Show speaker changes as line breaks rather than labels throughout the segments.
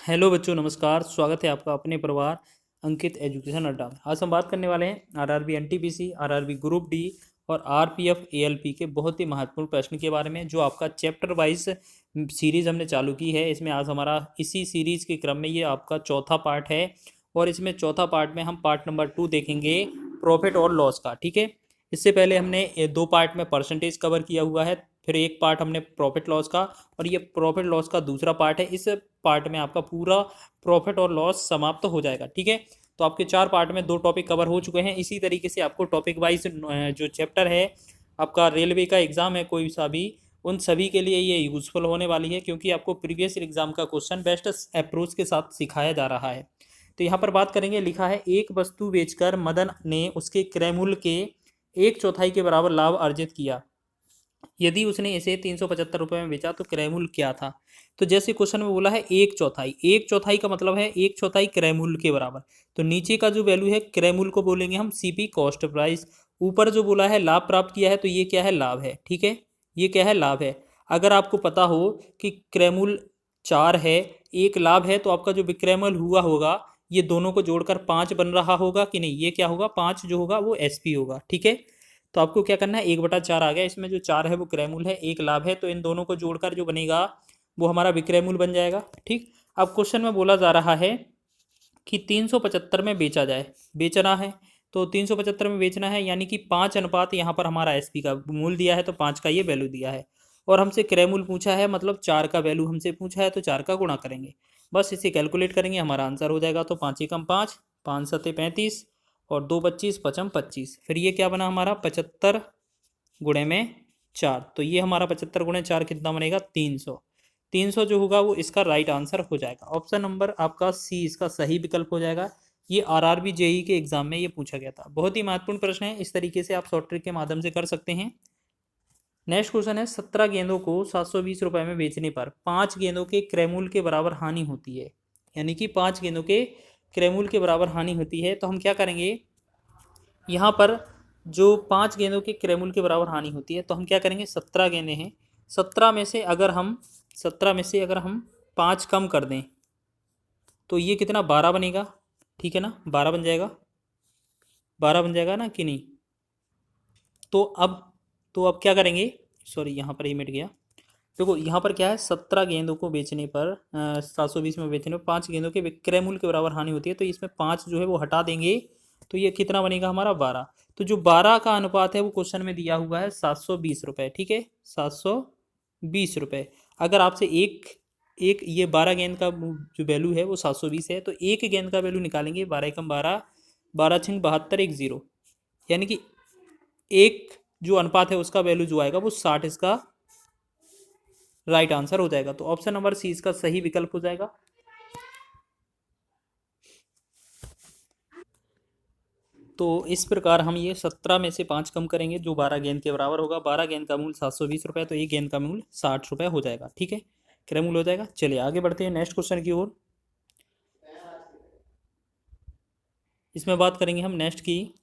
Hello बच्चों, नमस्कार। स्वागत है आपका अपने परिवार अंकित एजुकेशन अड्डा में। आज हम बात करने वाले हैं RRB NTPC, RRB group D और आरपीएफ एएलपी के बहुत ही महत्वपूर्ण प्रश्न के बारे में, जो आपका चैप्टर वाइज सीरीज हमने चालू की है। इसमें आज हमारा इसी सीरीज के क्रम में ये आपका चौथा पार्ट है और इसमें चौथा पार्ट में हम पार्ट नंबर 2 देखेंगे, प्रॉफिट और लॉस का। ठीक है, इससे पहले हमने ये दो पार्ट में परसेंटेज कवर किया हुआ है, फिर एक पार्ट हमने प्रॉफिट लॉस का, और ये प्रॉफिट लॉस का दूसरा पार्ट है। इस पार्ट में आपका पूरा प्रॉफिट और लॉस समाप्त हो जाएगा। ठीक है, तो आपके 4 पार्ट में 2 टॉपिक कवर हो चुके हैं। इसी तरीके से आपको टॉपिक वाइज जो चैप्टर है आपका रेलवे का एग्जाम है कोई सा भी, उन सभी के लिए ये यूजफुल होने वाली है, क्योंकि आपको प्रीवियस एग्जाम का क्वेश्चन बेस्ट अप्रोच के साथ सिखाया जा रहा है। तो यहाँ पर बात करेंगे, लिखा है एक वस्तु बेचकर मदन ने उसके क्रय मूल्य के 1/4 के बराबर लाभ अर्जित किया। यदि उसने इसे 375 रुपये में बेचा तो क्रय मूल्य क्या था। तो जैसे क्वेश्चन में बोला है 1/4, 1/4 का मतलब है 1/4 क्रय मूल्य के बराबर। तो नीचे का जो वैल्यू है क्रय मूल्य को बोलेंगे हम सीपी, कॉस्ट प्राइस। ऊपर जो बोला है लाभ प्राप्त किया है, तो ये क्या है, लाभ है। ठीक है, ये क्या है, लाभ है। अगर आपको पता हो कि क्रय मूल्य 4 है, एक लाभ है, तो आपका जो विक्रय मूल्य हुआ होगा ये दोनों को जोड़कर 5 बन रहा होगा कि नहीं। ये क्या होगा, 5 जो होगा वो एसपी होगा। ठीक है, तो आपको क्या करना है, 1/4 आ गया, इसमें जो 4 है वो क्रय मूल्य है, एक लाभ है, तो इन दोनों को जोड़कर जो बनेगा वो हमारा विक्रय मूल्य बन जाएगा। ठीक, अब क्वेश्चन में बोला जा रहा है कि 375 में बेचा जाए, बेचना है। तो 375 में बेचना है, यानी कि 5 अनुपात यहाँ पर हमारा एसपी का मूल्य दिया है, तो 5 का ये वैल्यू दिया है, और हमसे क्रय मूल्य पूछा है, मतलब 4 का वैल्यू हमसे पूछा है, तो 4 का गुणा करेंगे, बस इसे कैलकुलेट करेंगे, हमारा आंसर हो जाएगा। तो 5 एकम 5, 5 सत्ते 35 और 2 25, 55 25। फिर ये क्या बना हमारा 75 गुणे में 4, तो ये हमारा 75 गुणे 4 कितना बनेगा, 300। 300 जो होगा वो इसका राइट आंसर हो जाएगा। ऑप्शन नंबर आपका सी इसका सही विकल्प हो जाएगा। ये आरआरबी जेई के एग्जाम में ये पूछा गया था, बहुत ही महत्वपूर्ण प्रश्न है। इस तरीके से आप शॉर्ट ट्रिक के माध्यम से कर सकते हैं। नेक्स्ट क्वेश्चन है, 17 गेंदों को 720 रुपए में बेचने पर 5 गेंदों के क्रय मूल्य के बराबर हानि होती है। यानी कि 5 गेंदों के क्रय मूल्य के बराबर हानि होती है, तो हम क्या करेंगे, यहाँ पर जो 5 गेंदों के क्रय मूल्य के बराबर हानि होती है, तो हम क्या करेंगे, 17 गेंदें हैं, 17 में से अगर हम 5 कम कर दें तो ये कितना, 12 बनेगा। ठीक है ना, 12 बन जाएगा, 12 बन जाएगा ना कि नहीं। तो अब क्या करेंगे, सॉरी यहाँ पर ये मिट गया। देखो यहाँ पर क्या है, 17 गेंदों को बेचने पर 720 में बेचने पर 5 गेंदों के विक्रय मूल्य के बराबर हानि होती है, तो इसमें 5 जो है वो हटा देंगे, तो ये कितना बनेगा हमारा, 12। तो जो 12 का अनुपात है वो क्वेश्चन में दिया हुआ है 720 रुपये। ठीक है, 720 रुपये। अगर आपसे एक एक ये 12 गेंद का जो वैल्यू है वो 720 है, तो एक गेंद का वैल्यू निकालेंगे, 12 एकम 12, 12 छिंग 72, 1 0, यानी कि एक जो अनुपात है उसका वैल्यू जो आएगा वो 60 इसका राइट आंसर हो जाएगा। तो ऑप्शन नंबर सी इसका सही विकल्प हो जाएगा। तो इस प्रकार हम ये 17 में से 5 कम करेंगे, जो 12 गेंद के बराबर होगा। 12 गेंद का मूल्य 720 रुपये, तो एक गेंद का मूल्य 60 रुपये हो जाएगा। ठीक है, क्रय मूल्य हो जाएगा। चलिए आगे बढ़ते हैं नेक्स्ट क्वेश्चन की ओर। इसमें बात करेंगे हम नेक्स्ट की।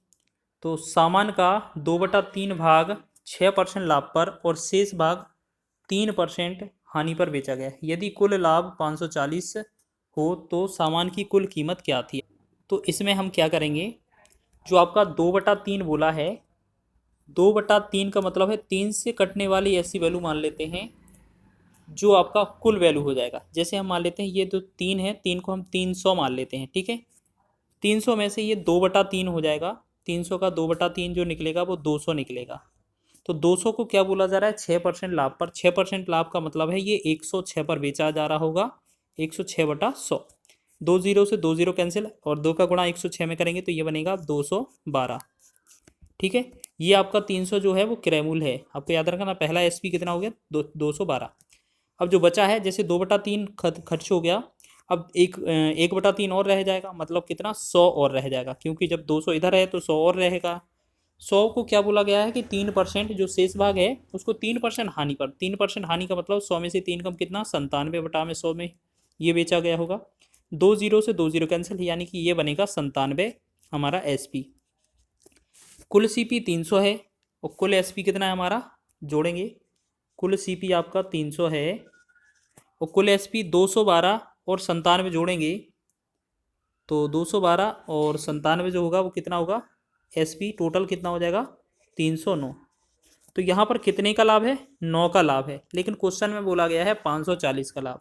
तो सामान का 2/3 भाग 6% लाभ पर और शेष भाग 3% हानि पर बेचा गया। यदि कुल लाभ 540 हो तो सामान की कुल कीमत क्या थी। तो इसमें हम क्या करेंगे, जो आपका 2/3 बोला है, 2/3 का मतलब है 3 से कटने वाली ऐसी वैल्यू मान लेते हैं जो आपका कुल वैल्यू हो जाएगा। जैसे हम मान लेते हैं ये जो 3 है, 3 को हम 300 मान लेते हैं। ठीक है, 300 में से ये 2/3 हो जाएगा, 300 का 2/3 जो निकलेगा वो 200 निकलेगा। तो 200 को क्या बोला जा रहा है, 6% लाभ पर। 6% लाभ का मतलब है ये 106 पर बेचा जा रहा होगा, 106/100। 2 जीरो से 2 जीरो कैंसिल, और 2 का गुणा 106 में करेंगे तो ये बनेगा 212। ठीक है, ये आपका 300 जो है वो क्रय मूल्य है। आपको याद रखना, पहला एसपी कितना हो गया, 212। अब जो बचा है, जैसे 2/3 खर्च हो गया, अब 1/3 और रह जाएगा, मतलब कितना, 100 और रह जाएगा, क्योंकि जब 200 इधर है तो 100 और रहेगा। 100 को क्या बोला गया है कि 3% जो शेष भाग है उसको 3% हानि पर। 3% हानि का मतलब 100 में से 3 कम कितना, 97/100 में ये बेचा गया होगा। 2 जीरो से 2 जीरो कैंसिल, यानी कि ये बनेगा 97 हमारा एसपी। कुल सीपी 300 है और कुल एसपी कितना है हमारा, जोड़ेंगे, कुल सीपी आपका 300 है और कुल एसपी 212 और 97 जोड़ेंगे तो 212 और 97 जो होगा वो कितना होगा, एसपी टोटल कितना हो जाएगा 309। तो यहाँ पर कितने का लाभ है, 9 का लाभ है, लेकिन क्वेश्चन में बोला गया है 540 का लाभ।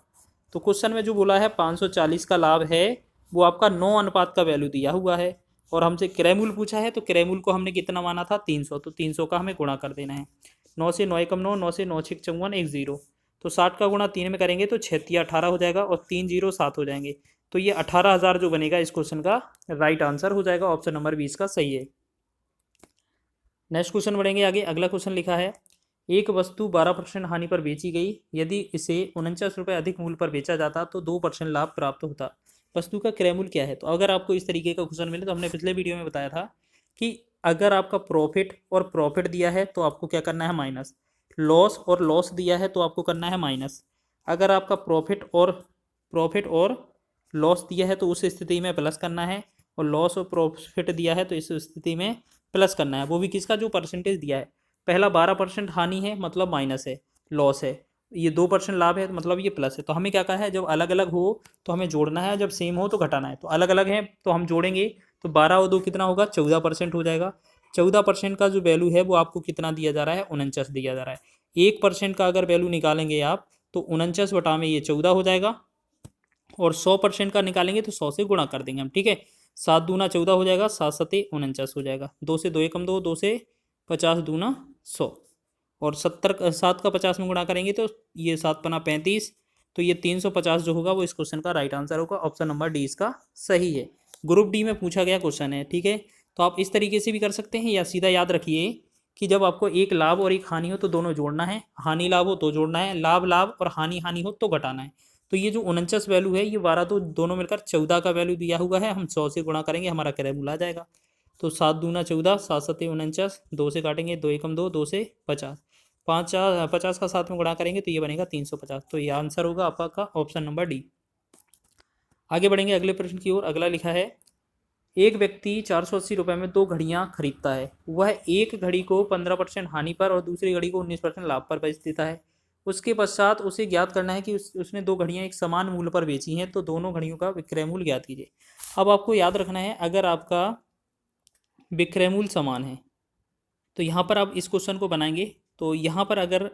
तो क्वेश्चन में जो बोला है 540 का लाभ है वो आपका 9 अनुपात का वैल्यू दिया हुआ है, और हमसे क्रयमूल पूछा है, तो क्रयमूल को हमने कितना माना था 300, तो 300 का हमें गुणा कर देना है। 9 से 9 एकम 9, 9 से 9 छक 54, 1 0, तो 60 का गुणा 3 में करेंगे तो 6 18 हो जाएगा, और 3 0 7 हो जाएंगे, तो ये 18,000 जो बनेगा इस क्वेश्चन का राइट आंसर हो जाएगा। ऑप्शन नंबर 20 का सही है। नेक्स्ट क्वेश्चन बढ़ेंगे आगे। अगला क्वेश्चन लिखा है, एक वस्तु 12% हानि पर बेची गई, यदि इसे 49 रुपये अधिक मूल्य पर बेचा जाता तो 2% लाभ प्राप्त होता। वस्तु का क्रय मूल्य क्या है। तो अगर आपको इस तरीके का क्वेश्चन मिले तो हमने पिछले वीडियो में बताया था कि अगर आपका प्रॉफिट दिया है तो आपको क्या करना है माइनस, लॉस दिया है तो आपको करना है माइनस। अगर आपका प्रॉफिट और लॉस दिया है तो उस स्थिति में प्लस करना है, और लॉस और प्रॉफिट दिया है तो इस स्थिति में प्लस करना है, वो भी किसका, जो परसेंटेज दिया है। पहला 12% हानि है मतलब माइनस है, लॉस है, ये 2% लाभ है मतलब ये प्लस है। तो हमें क्या कहा है, जब अलग अलग हो तो हमें जोड़ना है, जब सेम हो तो घटाना है। तो अलग अलग है तो हम जोड़ेंगे, तो 12 और 2 कितना होगा, 14% हो जाएगा। 14% का जो वैल्यू है वो आपको कितना दिया जा रहा है, 49 दिया जा रहा है। 1% का अगर वैल्यू निकालेंगे आप तो 49 बटा में ये 14 हो जाएगा, और 100% का निकालेंगे तो 100 से गुणा कर देंगे हम, ठीक है। 7 दूना 14 हो जाएगा, 7 सते 49 हो जाएगा, 2 से 2 एकम 2, 2 से 50 दूना 100, और 7 का 50 में गुणा करेंगे तो ये 7 पना 35, तो ये 350 जो होगा वो इस क्वेश्चन का राइट आंसर होगा। ऑप्शन नंबर डी इसका सही है। ग्रुप डी में पूछा गया क्वेश्चन है, ठीक है। तो आप इस तरीके से भी कर सकते हैं, या सीधा याद रखिए कि जब आपको एक लाभ और एक हानि हो तो दोनों जोड़ना है, हानि लाभ हो तो जोड़ना है, लाभ लाभ और हानि हानि हो तो घटाना है। तो ये जो 49 वैल्यू है ये 12 तो दोनों मिलकर 14 का वैल्यू दिया हुआ है, हम 100 से गुणा करेंगे हमारा क्रय मूल्य आ जाएगा। तो 7 दूना 14, 7 सते 49, 2 से काटेंगे 2 एकम 2, 2 से 50, 50 का 7 में गुणा करेंगे तो ये बनेगा 350। तो ये आंसर होगा आपका ऑप्शन नंबर डी। आगे बढ़ेंगे अगले प्रश्न की ओर। अगला लिखा है, एक व्यक्ति 480 रुपये में 2 घड़ियां खरीदता है। वह एक घड़ी को 15% हानि पर और दूसरी घड़ी को 19% लाभ पर बेच देता है। उसके पश्चात उसे ज्ञात करना है कि उसने 2 घड़ियां एक समान मूल्य पर बेची हैं, तो दोनों घड़ियों का विक्रय मूल्य ज्ञात कीजिए। अब आपको याद रखना है, अगर आपका विक्रय मूल्य समान है तो यहाँ पर आप इस क्वेश्चन को बनाएंगे, तो यहाँ पर अगर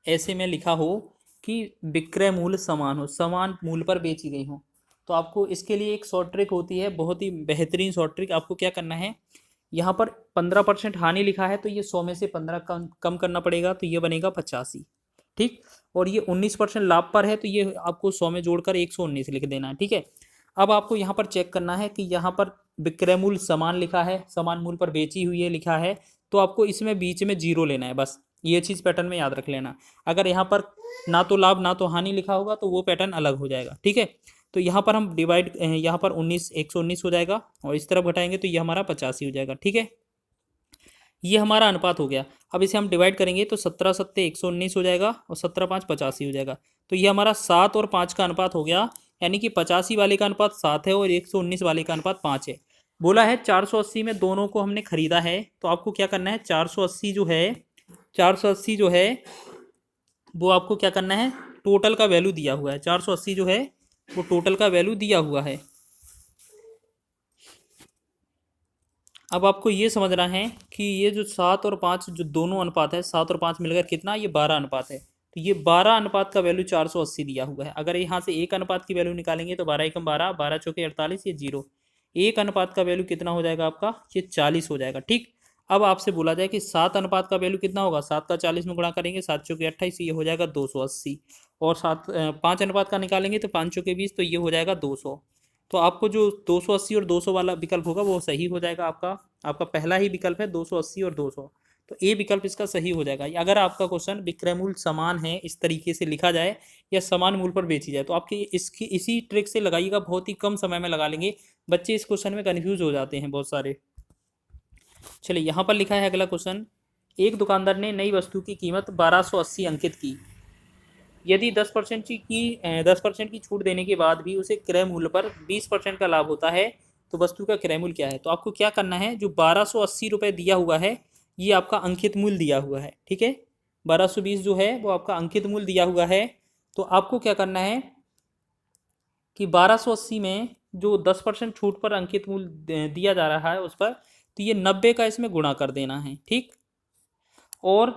ऐसे में लिखा हो कि विक्रय मूल्य समान हो, समान मूल्य पर बेची गई हो, तो आपको इसके लिए एक शॉर्ट ट्रिक होती है, बहुत ही बेहतरीन शॉर्ट ट्रिक। आपको क्या करना है, यहाँ पर 15% हानि लिखा है तो ये 100 में से 15 कम करना पड़ेगा, तो ये बनेगा 85, ठीक। और ये 19% लाभ पर है तो ये आपको 100 में जोड़कर 119 लिख देना है, ठीक है। अब आपको यहाँ पर चेक करना है कि यहाँ पर विक्रय मूल्य समान लिखा है, समान मूल्य पर बेची हुई है लिखा है, तो आपको इसमें बीच में 0 लेना है, बस ये चीज़ पैटर्न में याद रख लेना। अगर यहाँ पर ना तो लाभ ना तो हानि लिखा होगा तो वो पैटर्न अलग हो जाएगा, ठीक है। तो यहाँ पर हम डिवाइड, यहाँ पर 119 हो जाएगा, और इस तरफ घटाएंगे तो ये हमारा 85 हो जाएगा, ठीक है। ये हमारा अनुपात हो गया। अब इसे हम डिवाइड करेंगे तो 17 सत्ते 119 हो जाएगा, और 17 5 85 हो जाएगा। तो ये हमारा 7 और 5 का अनुपात हो गया, यानी कि 85 वाले का अनुपात 7 है और 119 वाले का अनुपात 5 है। बोला है 480 में दोनों को हमने खरीदा है, तो आपको क्या करना है, 480 जो है वो आपको क्या करना है, टोटल का वैल्यू दिया हुआ है, 480 जो है वो टोटल का वैल्यू दिया हुआ है। अब आपको ये समझना है कि ये जो 7 और 5 जो दोनों अनुपात है, 7 और 5 मिलकर कितना, ये 12 अनुपात है। तो ये 12 अनुपात का वैल्यू 480 दिया हुआ है। अगर यहाँ से एक अनुपात की वैल्यू निकालेंगे तो 12 एकम 12, 12 चौके 48, ये 0। एक अनुपात का वैल्यू कितना हो जाएगा आपका, ये 40 हो जाएगा, ठीक। अब आपसे बोला जाए कि 7 अनुपात का वैल्यू कितना होगा, 7 का 40 में गुणा करेंगे, 7 चौके 28, ये हो जाएगा 280। और 5 अनुपात का निकालेंगे तो 5 चौके 20, तो ये हो जाएगा 200। तो आपको जो 280 और 200 वाला विकल्प होगा वो सही हो जाएगा। आपका पहला ही विकल्प है 280 और 200, तो ए विकल्प इसका सही हो जाएगा। अगर आपका क्वेश्चन विक्रय मूल्य समान है इस तरीके से लिखा जाए या समान मूल्य पर बेची जाए, तो आपके इसी ट्रिक से लगाइएगा, बहुत ही कम समय में लगा लेंगे। बच्चे इस क्वेश्चन में कन्फ्यूज हो जाते हैं बहुत सारे। चलिए यहाँ पर लिखा है अगला क्वेश्चन, एक दुकानदार ने नई वस्तु की कीमत 1280 अंकित की। यदि 10% की छूट देने के बाद भी उसे क्रय मूल्य पर 20% का लाभ होता है तो वस्तु का क्रय मूल्य क्या है। तो आपको क्या करना है, जो 1280 रुपये दिया हुआ है ये आपका अंकित मूल्य दिया हुआ है, ठीक है। 1220 जो है वो आपका अंकित मूल्य दिया हुआ है। तो आपको क्या करना है, कि 1280 में जो 10% छूट पर अंकित मूल्य दिया जा रहा है उस पर, तो ये 90 का इसमें गुणा कर देना है, ठीक। और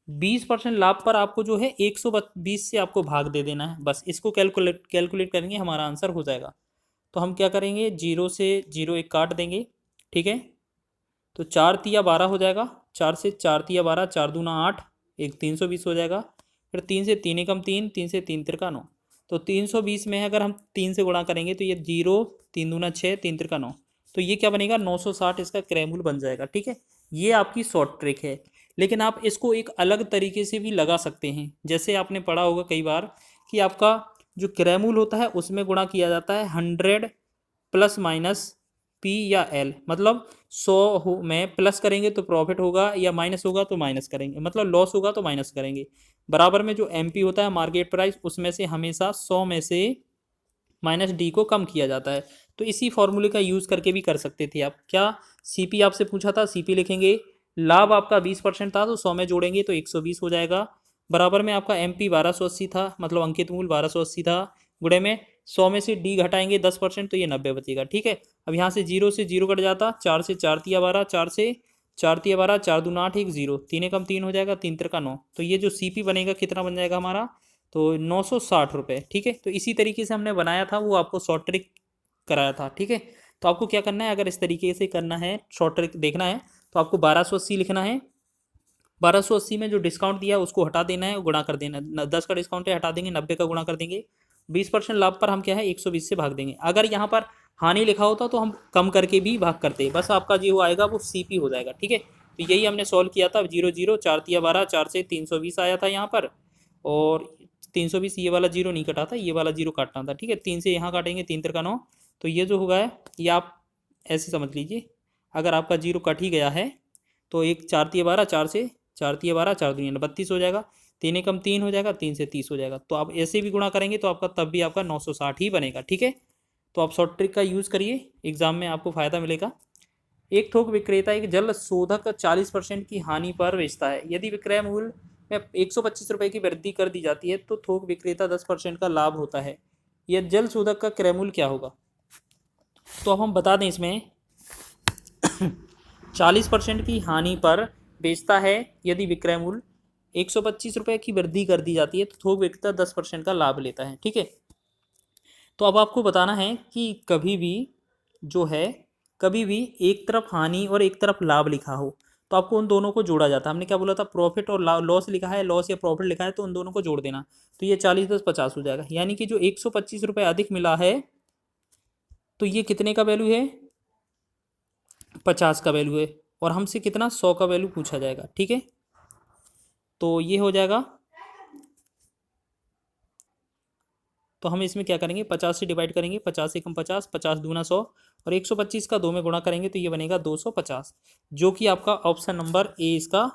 20% लाभ पर आपको जो है 120 से आपको भाग दे देना है, बस इसको कैलकुलेट करेंगे, हमारा आंसर हो जाएगा। तो हम क्या करेंगे, 0 से 0 एक काट देंगे, ठीक है। तो 4 तिया 12 हो जाएगा, 4 से 4 तिया 12, 4 दूना 8, एक 320 हो जाएगा। फिर 3 से 3 एकम 3, 3 से 3 तिरका 9। तो 320 में अगर हम 3 से गुणा करेंगे तो ये 0, 3 दूना 6, 3 तिरका 9, तो ये क्या बनेगा 960 इसका क्रयमूल्य बन जाएगा, ठीक है। ये आपकी शॉर्ट ट्रिक है, लेकिन आप इसको एक अलग तरीके से भी लगा सकते हैं। जैसे आपने पढ़ा होगा कई बार कि आपका जो क्रयमूल्य होता है उसमें गुणा किया जाता है 100 प्लस माइनस पी या एल, मतलब 100 में प्लस करेंगे तो प्रॉफिट होगा, या माइनस होगा तो माइनस करेंगे, मतलब लॉस होगा तो माइनस करेंगे। बराबर में जो एमपी होता है मार्केट प्राइस, उसमें से हमेशा 100 में से माइनस डी को कम किया जाता है। तो इसी फॉर्मूले का यूज़ करके भी कर सकते थे आप। क्या सीपी आपसे पूछा था, सीपी लिखेंगे, लाभ आपका 20% था तो 100 में जोड़ेंगे तो 120 हो जाएगा। बराबर में आपका एमपी 1280 था, मतलब अंकित मूल्य 1280 था, गुणे में 100 में से डी घटाएंगे 10% तो ये 90 बचेगा, ठीक है। अब यहाँ से 0 से 0 कट जाता, 4 से 4 तिया 12, 4 से 4 तिया 12, 4 दूना 8, एक 0, 3 एकम 3 हो जाएगा, 3 तिरका 9। तो ये जो सीपी बनेगा कितना बन जाएगा हमारा, तो 960 रुपये, ठीक है। तो इसी तरीके से हमने बनाया था, वो आपको शॉर्ट ट्रिक कराया था, ठीक है। तो आपको क्या करना है, अगर इस तरीके से करना है, शॉर्ट ट्रिक देखना है, तो आपको 1280 लिखना है। 1280 में जो डिस्काउंट दिया है उसको हटा देना है, गुणा कर देना है, 10 का डिस्काउंट है हटा देंगे, 90 का गुणा कर देंगे, 20% लाभ पर हम क्या है 120 से भाग देंगे। अगर यहाँ पर हानि लिखा होता तो हम कम करके भी भाग करते, बस आपका जो आएगा वो सीपी हो जाएगा, ठीक है। तो यही हमने सॉल्व किया था, 0 0, 4 तिया 12, 4 से 320 आया था यहाँ पर, और 320 ये वाला 0 नहीं कटा था, ये वाला 0 काटना था, ठीक है। 3 से यहाँ काटेंगे, 3 तिरका 9, तो ये जो होगा है ये आप ऐसे समझ लीजिए, अगर आपका 0 कट ही गया है तो एक 4 तिया 12, 4 से 4 तिया 12, 4 दूनी 32 हो जाएगा, 3 एकम 3 हो जाएगा, 3 से 30 हो जाएगा। तो आप ऐसे भी गुणा करेंगे तो आपका तब भी आपका 960 ही बनेगा, ठीक है। तो आप शॉर्ट ट्रिक का यूज़ करिए, एग्जाम में आपको फ़ायदा मिलेगा। एक थोक विक्रेता एक जल शोधक 40% की हानि पर बेचता है, यदि विक्रय मूल्य में 125 रुपये की वृद्धि कर दी जाती है तो थोक विक्रेता 10% का लाभ होता है। यह जल शोधक का क्रय मूल्य क्या होगा। तो अब हम बता दें, इसमें 40% की हानि पर बेचता है यदि विक्रय मूल्य 125 रुपये की वृद्धि कर दी जाती है तो थोक विक्रेता 10% का लाभ लेता है, ठीक है। तो अब आपको बताना है कि कभी भी जो है, कभी भी एक तरफ हानि और एक तरफ लाभ लिखा हो तो आपको उन दोनों को जोड़ा जाता है। हमने क्या बोला था, प्रॉफिट और लॉस लिखा है, लॉस या प्रॉफिट लिखा है तो उन दोनों को जोड़ देना। तो ये 40 10 50 हो जाएगा, यानी कि जो 125 रुपये अधिक मिला है तो ये कितने का वैल्यू है, 50 का वैल्यू है, और हमसे कितना 100 का वैल्यू पूछा जाएगा, ठीक है। तो ये हो जाएगा, तो हम इसमें क्या करेंगे 50 से डिवाइड करेंगे, 50 से कम 50, 50 दूना 100, और 125 का 2 में गुणा करेंगे तो ये बनेगा 250, जो कि आपका ऑप्शन नंबर ए इसका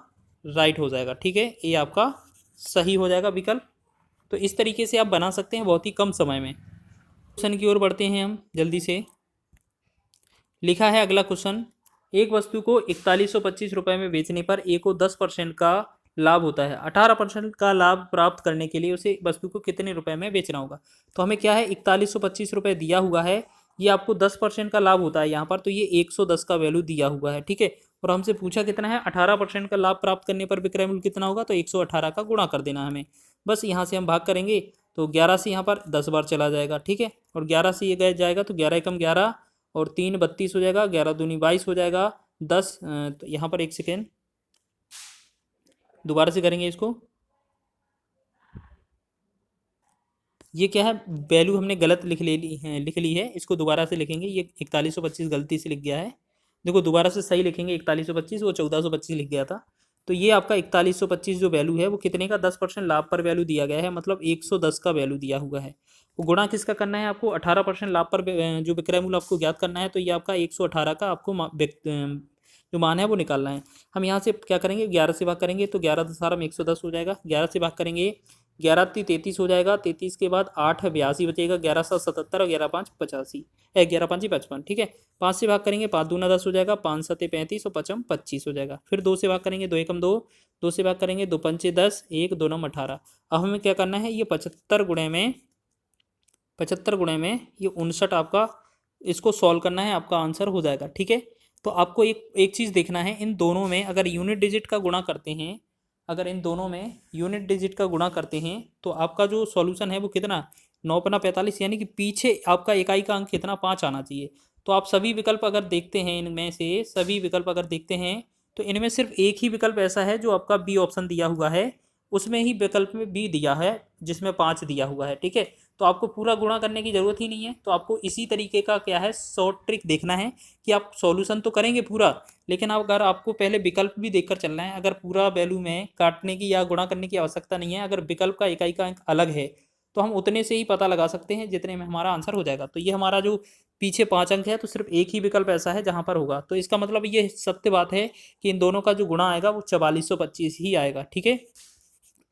राइट हो जाएगा, ठीक है। ए आपका सही हो जाएगा विकल्प। तो इस तरीके से आप बना सकते हैं बहुत ही कम समय में। क्वेश्चन की ओर बढ़ते हैं हम जल्दी से। लिखा है अगला क्वेश्चन, एक वस्तु को 4125 रुपये में बेचने पर ए को 10% का लाभ होता है, 18% का लाभ प्राप्त करने के लिए उसे वस्तु को कितने रुपए में बेचना होगा। तो हमें क्या है 4125 रुपये दिया हुआ है, ये आपको 10% का लाभ होता है यहाँ पर, तो ये 110 का वैल्यू दिया हुआ है, ठीक है। और हमसे पूछा कितना है 18% का लाभ प्राप्त करने पर विक्रय मूल्य कितना होगा, तो 118 का गुणा कर देना हमें। बस यहाँ से हम भाग करेंगे तो 11 से यहाँ पर 10 बार चला जाएगा, ठीक है। और 11 से ये गए जाएगा तो 11 एकम 11 और 3 32 हो जाएगा, 11 दूनी 22 हो जाएगा, 10 तो यहाँ पर एक सेकेंड दोबारा से करेंगे इसको। ये क्या है, वैल्यू हमने गलत लिख ली है, इसको दोबारा से लिखेंगे। ये 4125 गलती से लिख गया है, देखो दोबारा से सही लिखेंगे 4125, वो 1425 लिख गया था। तो ये आपका 4125 जो वैल्यू है वो कितने का 10% लाभ पर वैल्यू दिया गया है, मतलब 110 का वैल्यू दिया हुआ है। वो गुणा किसका करना है आपको, 18% लाभ पर जो विक्रय मूल्य आपको ज्ञात करना है, तो ये आपका 118 का आपको जो मान है वो निकालना है। हम यहाँ से क्या करेंगे 11 से भाग करेंगे तो 11 10 में 110 हो जाएगा, 11 से भाग करेंगे 11 33 हो जाएगा, 33 के बाद 8 82 बचेगा, 11 7 77 और 11 5 85 है, 11 5 55, ठीक है। 5 से भाग करेंगे 5 दूना 10 हो जाएगा, 5 7 35 और 5 25 हो जाएगा। फिर 2 से भाग करेंगे 2 एकम 2, 2 से भाग करेंगे 2 पंचे 10, 1 2 9 18। अब हमें क्या करना है, ये 75 गुणे में 75 गुणे में ये 59 आपका, इसको सॉल्व करना है, आपका आंसर हो जाएगा। ठीक है, तो आपको एक चीज़ देखना है, इन दोनों में अगर यूनिट डिजिट का गुणा करते हैं, अगर इन दोनों में यूनिट डिजिट का गुणा करते हैं तो आपका जो सॉल्यूशन है वो कितना, 9×45, यानी कि पीछे आपका इकाई का अंक कितना, 5 आना चाहिए। तो आप सभी विकल्प अगर देखते हैं, इनमें से सभी विकल्प अगर देखते हैं तो इनमें सिर्फ एक ही विकल्प ऐसा है जो आपका बी ऑप्शन दिया हुआ है, उसमें ही विकल्प में बी दिया है जिसमें 5 दिया हुआ है। ठीक है, तो आपको पूरा गुणा करने की ज़रूरत ही नहीं है। तो आपको इसी तरीके का क्या है, शॉर्ट ट्रिक देखना है कि आप सॉल्यूशन तो करेंगे पूरा, लेकिन अगर आपको पहले विकल्प भी देखकर चलना है। अगर पूरा वैल्यू में काटने की या गुणा करने की आवश्यकता नहीं है, अगर विकल्प का इकाई का अंक अलग है तो हम उतने से ही पता लगा सकते हैं जितने में हमारा आंसर हो जाएगा। तो ये हमारा जो पीछे 5 अंक है तो सिर्फ एक ही विकल्प ऐसा है जहाँ पर होगा। तो इसका मतलब ये सत्य बात है कि इन दोनों का जो गुणा आएगा वो 4425 ही आएगा। ठीक है,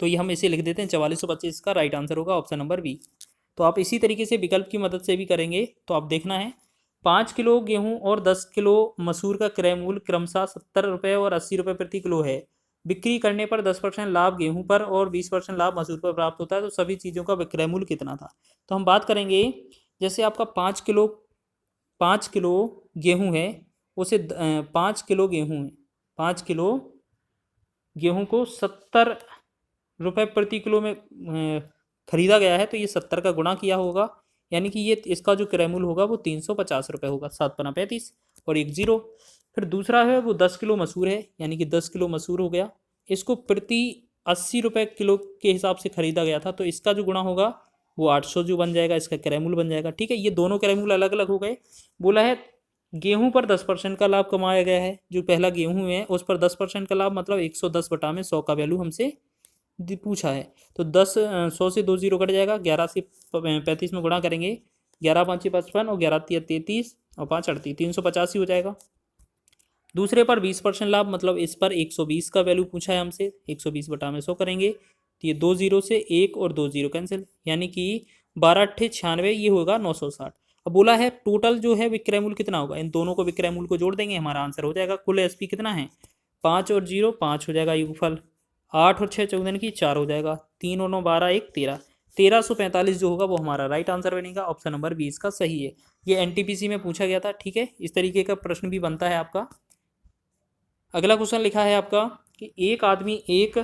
तो ये हम इसे लिख देते हैं, 4425 का राइट आंसर होगा ऑप्शन नंबर बी। तो आप इसी तरीके से विकल्प की मदद से भी करेंगे। तो आप देखना है, 5 किलो गेहूं और 10 किलो मसूर का क्रय मूल्य क्रमशः 70 रुपये और 80 रुपये प्रति किलो है। बिक्री करने पर 10% लाभ गेहूं पर और 20% लाभ मसूर पर प्राप्त होता है, तो सभी चीज़ों का विक्रय मूल्य कितना था। तो हम बात करेंगे, जैसे आपका 5 किलो गेहूँ है, उसे 5 किलो गेहूँ है, 5 किलो गेहूँ को 70 रुपये प्रति किलो में खरीदा गया है, तो ये 70 का गुणा किया होगा, यानी कि ये इसका जो क्रय मूल्य होगा वो 350 रुपये होगा, 7×35 और 1 0। फिर दूसरा है वो 10 किलो मसूर है, यानी कि 10 किलो मसूर हो गया, इसको प्रति 80 रुपये किलो के हिसाब से खरीदा गया था, तो इसका जो गुणा होगा वो 800 जो बन जाएगा, इसका क्रय मूल्य बन जाएगा। ठीक है, ये दोनों क्रय मूल्य अलग अलग हो गए। बोला है गेहूं पर 10% का लाभ कमाया गया है, जो पहला गेहूं है उस पर 10% का लाभ, मतलब 110/100 का वैल्यू हमसे पूछा है। तो 100 से 2 0 कट जाएगा, 11 से 35 में गुणा करेंगे, 11×5 = 55 और 11×3 = 33 और 5 38, 385 हो जाएगा। दूसरे पर 20% लाभ, मतलब इस पर 120 का वैल्यू पूछा है हमसे, 120/100 करेंगे, तो ये 2 0 से 1 और 2 0 कैंसिल, यानी कि 12×8 = 96, ये होगा 960। अब बोला है टोटल जो है विक्रय मूल्य कितना होगा, इन दोनों को विक्रय मूल्य को जोड़ देंगे, हमारा आंसर हो जाएगा। कुल एसपी कितना है, 5 और 0 5 हो जाएगा योगफल, 8 और 6 14 की 4 हो जाएगा, 3 और 9 12 1 13, 1345 जो होगा वो हमारा राइट आंसर बनेगा। ऑप्शन नंबर 20 का सही है। ये एनटीपीसी में पूछा गया था। ठीक है, इस तरीके का प्रश्न भी बनता है आपका। अगला क्वेश्चन लिखा है आपका कि एक आदमी एक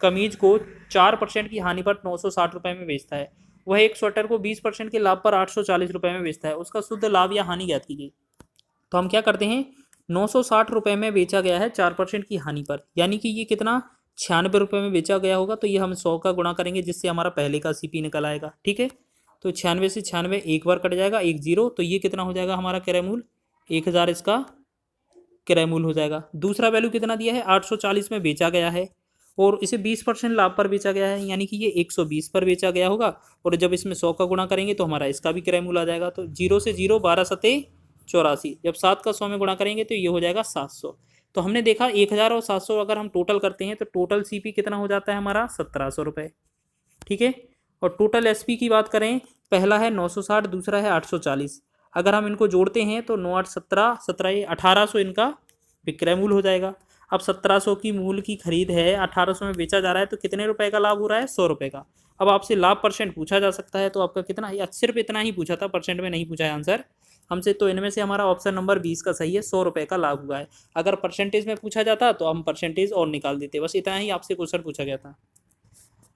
कमीज को 4% की हानि पर 960 रुपये में बेचता है, वह एक स्वेटर को 20% के लाभ पर 840 रुपये में बेचता है, उसका शुद्ध लाभ या हानि ज्ञात कीजिए। तो हम क्या करते हैं, 960 रुपये में बेचा गया है 4% की हानि पर, यानी कि ये कितना, 96 रुपये में बेचा गया होगा, तो ये हम 100 का गुणा करेंगे जिससे हमारा पहले का सीपी निकल आएगा। ठीक है, तो 96 से 96 एक बार कट जाएगा, 1 0, तो ये कितना हो जाएगा हमारा क्रय मूल्य 1000, इसका क्रय मूल्य हो जाएगा। दूसरा वैल्यू कितना दिया है, 840 में बेचा गया है और इसे 20% लाभ पर बेचा गया है, यानी कि ये 120 पर बेचा गया होगा, और जब इसमें 100 का गुणा करेंगे तो हमारा इसका भी क्रय मूल्य आ जाएगा। तो 0 से 0 12 सते 84, जब 7 का 100 में गुणा करेंगे तो ये हो जाएगा 700। तो हमने देखा 1000 और 700 अगर हम टोटल करते हैं तो टोटल सीपी कितना हो जाता है हमारा, 1700 रुपये। ठीक है, और टोटल एसपी की बात करें, पहला है 960, दूसरा है 840, अगर हम इनको जोड़ते हैं तो 9 8 17 17 1800 इनका विक्रय मूल्य हो जाएगा। अब 1700 की मूल्य की खरीद है, 1800 में बेचा जा रहा है, तो कितने रुपए का लाभ हो रहा है, 100 रुपये का। अब आपसे लाभ परसेंट पूछा जा सकता है, तो आपका कितना, या सिर्फ इतना ही पूछा था, परसेंट में नहीं पूछा है आंसर हमसे, तो इनमें से हमारा ऑप्शन नंबर 20 का सही है, 100 रुपये का लाभ हुआ है। अगर परसेंटेज में पूछा जाता तो हम परसेंटेज और निकाल देते, बस इतना ही आपसे क्वेश्चन पूछा गया था।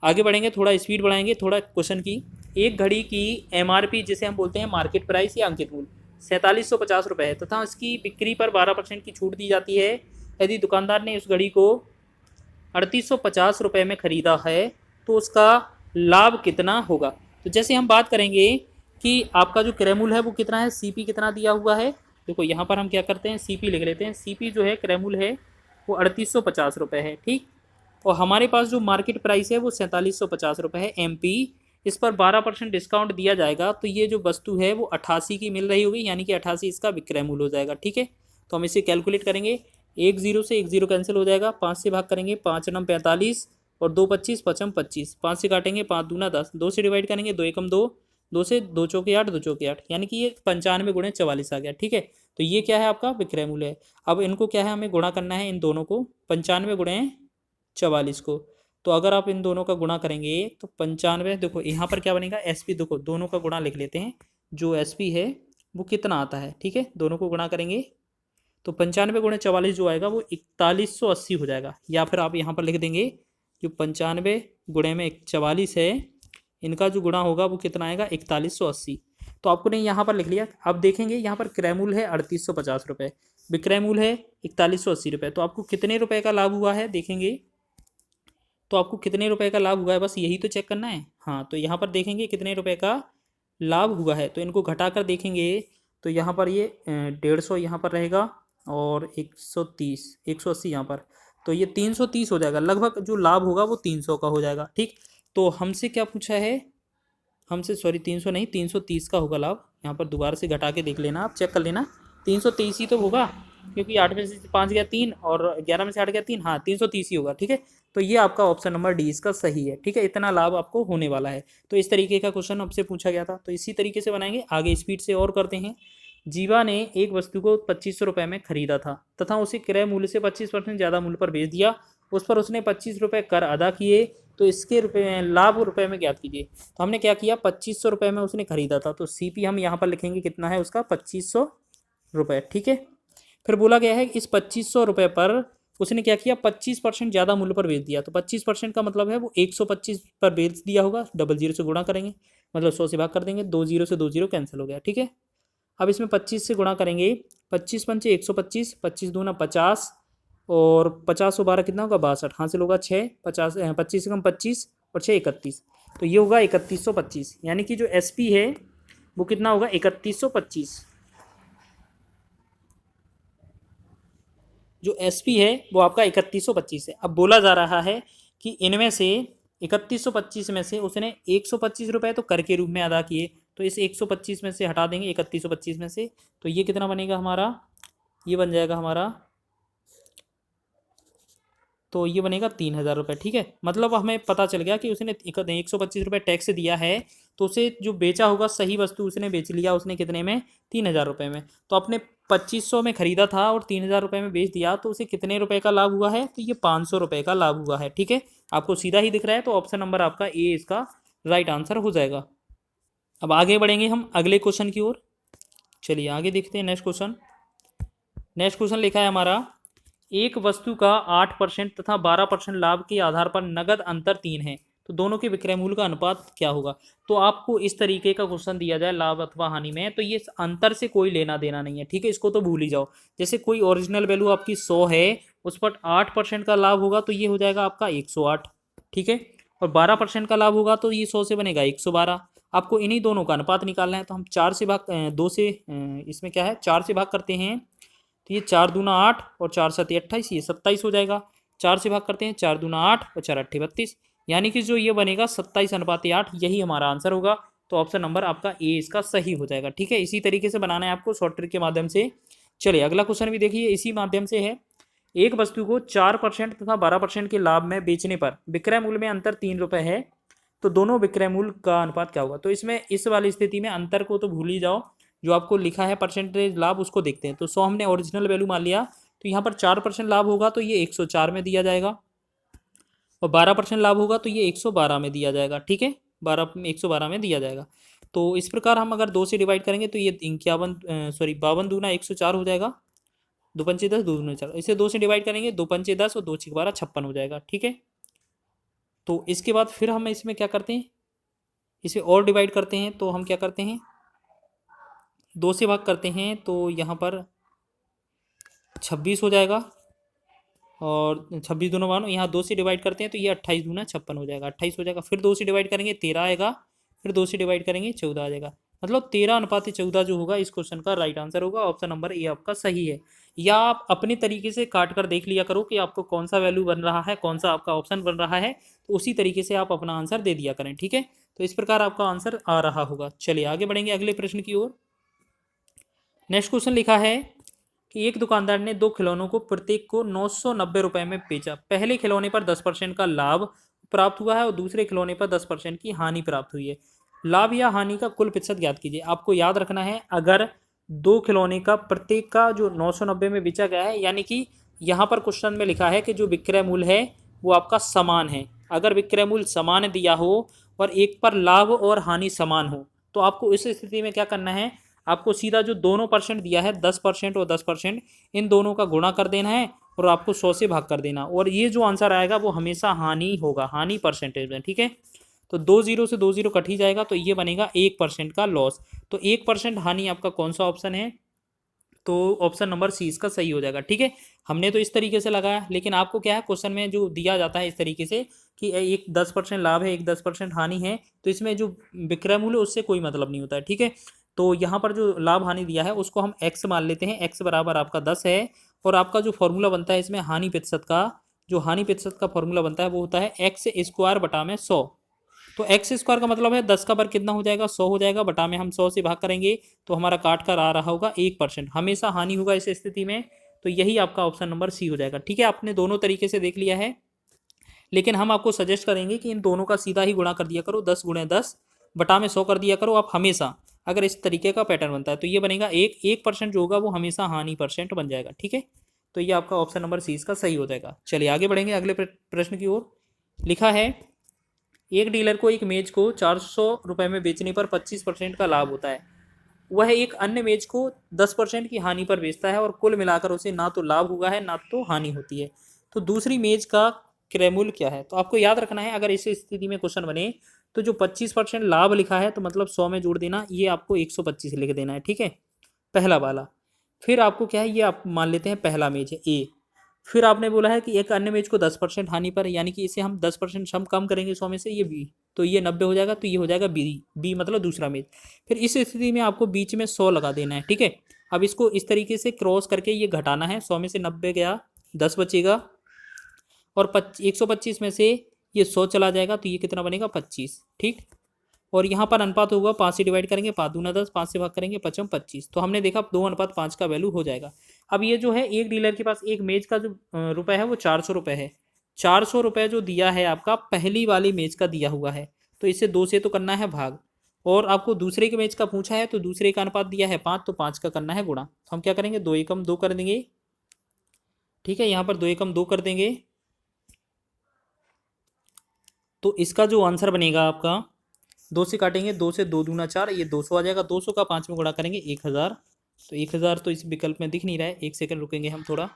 आगे बढ़ेंगे, थोड़ा स्पीड बढ़ाएंगे थोड़ा क्वेश्चन की। एक घड़ी की एमआरपी, जिसे हम बोलते हैं मार्केट प्राइस या अंकित मूल्य, 4750 रुपये है तथा उसकी बिक्री पर 12% की छूट दी जाती है। यदि दुकानदार ने उस घड़ी को 3850 रुपये में खरीदा है तो उसका लाभ कितना होगा। तो जैसे हम बात करेंगे कि आपका जो क्रय मूल्य है वो कितना है, सीपी कितना दिया हुआ है, देखो यहाँ पर हम क्या करते हैं, सीपी लिख लेते हैं। सीपी जो है क्रय मूल्य है वो 3850 रुपये है, ठीक, और हमारे पास जो मार्केट प्राइस है वो 4750 रुपये है एमपी। इस पर 12% डिस्काउंट दिया जाएगा, तो ये जो वस्तु है वो 88 की मिल रही होगी, यानी कि 88 इसका विक्रय मूल्य हो जाएगा। ठीक है, तो हम इसे कैलकुलेट करेंगे, 1 0 से 1 0 कैंसिल हो जाएगा, 5 से भाग करेंगे, 5 9 45 और 2 25 5 25, 5 से काटेंगे 5 दूना 10, 2 से डिवाइड करेंगे 2 एकम 2, 2 से 2 चौके 8, 2 चौके 8, यानी कि ये 95 गुणे 44 आ गया। ठीक है, तो ये क्या है आपका विक्रय मूल्य है। अब इनको क्या है, हमें गुणा करना है इन दोनों को, 95 गुणे 44 को, तो अगर आप इन दोनों का गुणा करेंगे तो 95, देखो यहाँ पर क्या बनेगा, SP, देखो दोनों का गुणा लिख लेते हैं, जो SP है वो कितना आता है, ठीक है, दोनों को गुणा करेंगे तो 95 गुणे 44 जो आएगा वो 4180 हो जाएगा। या फिर आप यहाँ पर लिख देंगे जो 95 गुणे में 44 है, इनका जो गुणा होगा वो कितना आएगा, 4180। तो आपको ने यहाँ पर लिख लिया। अब देखेंगे यहाँ पर क्रय मूल्य है 3850 रुपये, विक्रय मूल्य है 4180 रुपये, तो आपको कितने रुपए का लाभ हुआ है देखेंगे, तो आपको कितने रुपए का लाभ हुआ है, बस यही तो चेक करना है। हाँ, तो यहाँ पर देखेंगे कितने रुपए का लाभ हुआ है, तो इनको घटाकर देखेंगे तो यहाँ पर ये 150 यहाँ पर रहेगा और 130 180 यहाँ पर, तो ये 330 हो जाएगा, लगभग जो लाभ होगा वो 300 का हो जाएगा। ठीक, तो हमसे क्या पूछा है, हमसे सॉरी 300 नहीं 330 का होगा लाभ। यहाँ पर दोबारा से घटा के देख लेना, आप चेक कर लेना, 323 ही तो होगा, क्योंकि 8 में से 5 गया 3 और 11 में से 8 गया 3, हाँ 330 ही होगा। ठीक है, तो ये आपका ऑप्शन नंबर डी इसका सही है। ठीक है, इतना लाभ आपको होने वाला है। तो इस तरीके का क्वेश्चन आपसे पूछा गया था, तो इसी तरीके से बनाएंगे। आगे स्पीड से और करते हैं। जीवा ने एक वस्तु को 2500 रुपये में खरीदा था तथा उसे क्रय मूल्य से 25% ज़्यादा मूल्य पर बेच दिया। उस पर उसने 25 रुपये कर अदा किए, तो इसके लाभ रुपए में ज्ञात कीजिए। तो हमने क्या किया, 2500 रुपये में उसने खरीदा था, तो CP हम यहाँ पर लिखेंगे कितना है उसका, 2500 रुपये। ठीक है, फिर बोला गया है कि इस 2500 रुपये पर उसने क्या किया, 25% ज़्यादा मूल्य पर बेच दिया। तो 25% का मतलब है वो 125 पर बेच दिया होगा, डबल जीरो से गुणा करेंगे, मतलब 100 से भाग कर देंगे, 2 जीरो से 2 जीरो कैंसिल हो गया। ठीक है, अब इसमें 25 से गुणा करेंगे, 25 पंचे 125, 25 दूना 50 और 50 और 12 कितना होगा, 62, हासिल होगा 6, 50 25 से कम 25 और 6 31, तो ये होगा 3125। यानी कि जो SP है वो कितना होगा, 3125। जो SP है वो आपका 3125 है। अब बोला जा रहा है कि इनमें से 3125 में से उसने 125 रुपये तो कर के रूप में अदा किए, तो इस 125 में से हटा देंगे 3125 में से, तो ये कितना बनेगा हमारा, ये बन जाएगा हमारा, तो ये बनेगा 3000 रुपये। ठीक है, मतलब हमें पता चल गया कि उसने 125 रुपये टैक्स दिया है, तो उसे जो बेचा होगा सही वस्तु उसने बेच लिया, उसने कितने में, 3000 रुपये में। तो अपने 2500 में खरीदा था और 3000 रुपये में बेच दिया, तो उसे कितने रुपए का लाभ हुआ है, तो ये 500 रुपये का लाभ हुआ है। ठीक है, आपको सीधा ही दिख रहा है, तो ऑप्शन नंबर आपका ए इसका राइट आंसर हो जाएगा। अब आगे बढ़ेंगे हम अगले क्वेश्चन की ओर। चलिए आगे देखते हैं नेक्स्ट क्वेश्चन। नेक्स्ट क्वेश्चन लिखा है हमारा, एक वस्तु का 8% तथा 12% लाभ के आधार पर नगद अंतर 3 है, तो दोनों के विक्रय मूल्य का अनुपात क्या होगा। तो आपको इस तरीके का क्वेश्चन दिया जाए लाभ अथवा हानि में, तो ये अंतर से कोई लेना देना नहीं है। ठीक है, इसको तो भूल ही जाओ। जैसे कोई ओरिजिनल वैल्यू आपकी 100 है, उस पर 8% का लाभ होगा तो ये हो जाएगा आपका 108। ठीक है, और 12% का लाभ होगा तो ये 100 से बनेगा 112। आपको इन्हीं दोनों का अनुपात निकालना है, तो हम 4 से भाग 2 से इसमें क्या है 4 से भाग करते हैं, तो ये 4 दूना 8 और 4 7 28, ये 27 हो जाएगा। 4 से भाग करते हैं, 4 दूना 8 और 4 8 32, यानी कि जो ये बनेगा 27:8, यही हमारा आंसर होगा। तो ऑप्शन नंबर आपका ए इसका सही हो जाएगा। ठीक है, इसी तरीके से बनाना है आपको शॉर्ट ट्रिक के माध्यम से। चलिए अगला क्वेश्चन भी देखिए, इसी माध्यम से है। एक वस्तु को 4% तथा 12% के लाभ में बेचने पर विक्रय मूल्य में अंतर 3 रुपये है, तो दोनों विक्रय मूल्य का अनुपात क्या होगा। तो इसमें इस वाली स्थिति में अंतर को तो भूल ही जाओ, जो आपको लिखा है परसेंटेज लाभ उसको देखते हैं। तो 100 हमने ओरिजिनल वैल्यू मान लिया, तो यहाँ पर 4% लाभ होगा तो ये 104 में दिया जाएगा, और 12% लाभ होगा तो ये 112 में दिया जाएगा। ठीक है, 112 में दिया जाएगा। तो इस प्रकार हम अगर 2 से डिवाइड करेंगे तो ये 52 दूना 104 हो जाएगा, 2 पंचे 10, 2 दूना 4, इसे 2 से डिवाइड करेंगे, 2 पंचे 10 और 2 छीक 12, 56 हो जाएगा। ठीक है, तो इसके बाद फिर हम इसमें क्या करते हैं, इसे और डिवाइड करते हैं, तो हम क्या करते हैं 2 से भाग करते हैं, तो यहाँ पर 26 हो जाएगा, और 26 दोनों मानो, यहाँ 2 से डिवाइड करते हैं तो ये 28 दूना 56 हो जाएगा, 28 हो जाएगा। फिर 2 से डिवाइड करेंगे 13 आएगा, फिर 2 से डिवाइड करेंगे 14 आ जाएगा, मतलब 13:14 जो होगा इस क्वेश्चन का राइट आंसर होगा। ऑप्शन नंबर ए आपका सही है। या आप अपने तरीके से काट कर देख लिया करो कि आपको कौन सा वैल्यू बन रहा है, कौन सा आपका ऑप्शन बन रहा है, तो उसी तरीके से आप अपना आंसर दे दिया करें। ठीक है, तो इस प्रकार आपका आंसर आ रहा होगा। चलिए आगे बढ़ेंगे अगले प्रश्न की ओर। नेक्स्ट क्वेश्चन लिखा है कि एक दुकानदार ने 2 खिलौनों को प्रत्येक को 990 रुपये में बेचा। पहले खिलौने पर 10% का लाभ प्राप्त हुआ है और दूसरे खिलौने पर 10% की हानि प्राप्त हुई है। लाभ या हानि का कुल प्रतिशत ज्ञात कीजिए। आपको याद रखना है, अगर 2 खिलौने का प्रत्येक का जो 990 में बेचा गया है, यानी कि यहाँ पर क्वेश्चन में लिखा है कि जो विक्रय मूल्य है वो आपका समान है। अगर विक्रय मूल्य समान दिया हो और एक पर लाभ और हानि समान हो तो आपको इस स्थिति में क्या करना है, आपको सीधा जो दोनों परसेंट दिया है 10% और 10%, इन दोनों का गुणा कर देना है और आपको 100 से भाग कर देना, और ये जो आंसर आएगा वो हमेशा हानि होगा, हानि परसेंटेज में। ठीक है, तो 2 0 से 2 0 कट ही जाएगा, तो ये बनेगा 1% का लॉस। तो 1% हानि आपका कौन सा ऑप्शन है, तो ऑप्शन नंबर सी इसका सही हो जाएगा। ठीक है, हमने तो इस तरीके से लगाया, लेकिन आपको क्या है क्वेश्चन में जो दिया जाता है इस तरीके से कि एक 10% लाभ है, एक 10% हानि है, तो इसमें जो विक्रय मूल्य उससे कोई मतलब नहीं होता है। ठीक है, तो यहाँ पर जो लाभ हानि दिया है उसको हम x मान लेते हैं, x बराबर आपका 10 है, और आपका जो फॉर्मूला बनता है इसमें हानि प्रतिशत का, जो हानि प्रतिशत का फॉर्मूला बनता है वो होता है एक्स स्क्वायर बटा में 100। तो एक्स स्क्वायर का मतलब है 10 का वर्ग कितना हो जाएगा, 100 हो जाएगा, बटा में हम 100 से भाग करेंगे तो हमारा काट कर आ रहा होगा 1%, हमेशा हानि होगा इस स्थिति में। तो यही आपका ऑप्शन नंबर सी हो जाएगा। ठीक है, आपने दोनों तरीके से देख लिया है, लेकिन हम आपको सजेस्ट करेंगे कि इन दोनों का सीधा ही गुणा कर दिया करो, 10 × 10 बटा में 100 कर दिया करो आप हमेशा। अगर इस तरीके का पैटर्न बनता है तो ये बनेगा 1% जो होगा वो हमेशा हानि परसेंट बन जाएगा। ठीक है, तो ये आपका ऑप्शन नंबर सी इसका सही हो जाएगा। चलिए आगे बढ़ेंगे अगले प्रश्न की ओर। लिखा है एक डीलर को एक मेज को 400 रुपये में बेचने पर 25% का लाभ होता है, वह एक अन्य मेज को 10% की हानि पर बेचता है और कुल मिलाकर उसे ना तो लाभ हुआ है ना तो हानि होती है, तो दूसरी मेज का क्रय मूल्य क्या है। तो आपको याद रखना है, अगर इस स्थिति में क्वेश्चन बने तो जो 25% लाभ लिखा है तो मतलब 100 में जोड़ देना, ये आपको 125 लिख देना है। ठीक है, पहला वाला। फिर आपको क्या है, ये आप मान लेते हैं पहला मेज है ए। फिर आपने बोला है कि एक अन्य मेज को 10% हानि पर, यानी कि इसे हम 10% हम कम करेंगे 100 में से, ये बी, तो ये 90 हो जाएगा, तो ये हो जाएगा बी, बी मतलब दूसरा मेज। फिर इस स्थिति में आपको बीच में 100 लगा देना है। ठीक है, अब इसको इस तरीके से क्रॉस करके ये घटाना है, 100 में से 90 गया, 10 बचेगा, और 125 में से ये 100 चला जाएगा, तो ये कितना बनेगा 25। ठीक, और यहाँ पर अनुपात होगा 5 से डिवाइड करेंगे, 5 दूना 10, 5 से भाग करेंगे 5 25, तो हमने देखा 2:5 का वैल्यू हो जाएगा। अब ये जो है एक डीलर के पास एक मेज का जो रुपए है वो 400 रुपये है, 400 रुपये जो दिया है आपका पहली वाली मेज का दिया हुआ है, तो इसे 2 से तो करना है भाग, और आपको दूसरे के मेज का पूछा है तो दूसरे का अनुपात दिया है 5, तो 5 का करना है गुणा। तो हम क्या करेंगे, 2 एकम 2 कर देंगे। ठीक है, यहाँ पर 2 एकम 2 कर देंगे, तो इसका जो आंसर बनेगा आपका 2 से काटेंगे, 2 से 2 दूना 4, ये 200 आ जाएगा, 200 का 5 में गुणा करेंगे 1000, तो 1000 तो इस विकल्प में दिख नहीं रहा है, एक सेकंड रुकेंगे हम थोड़ा,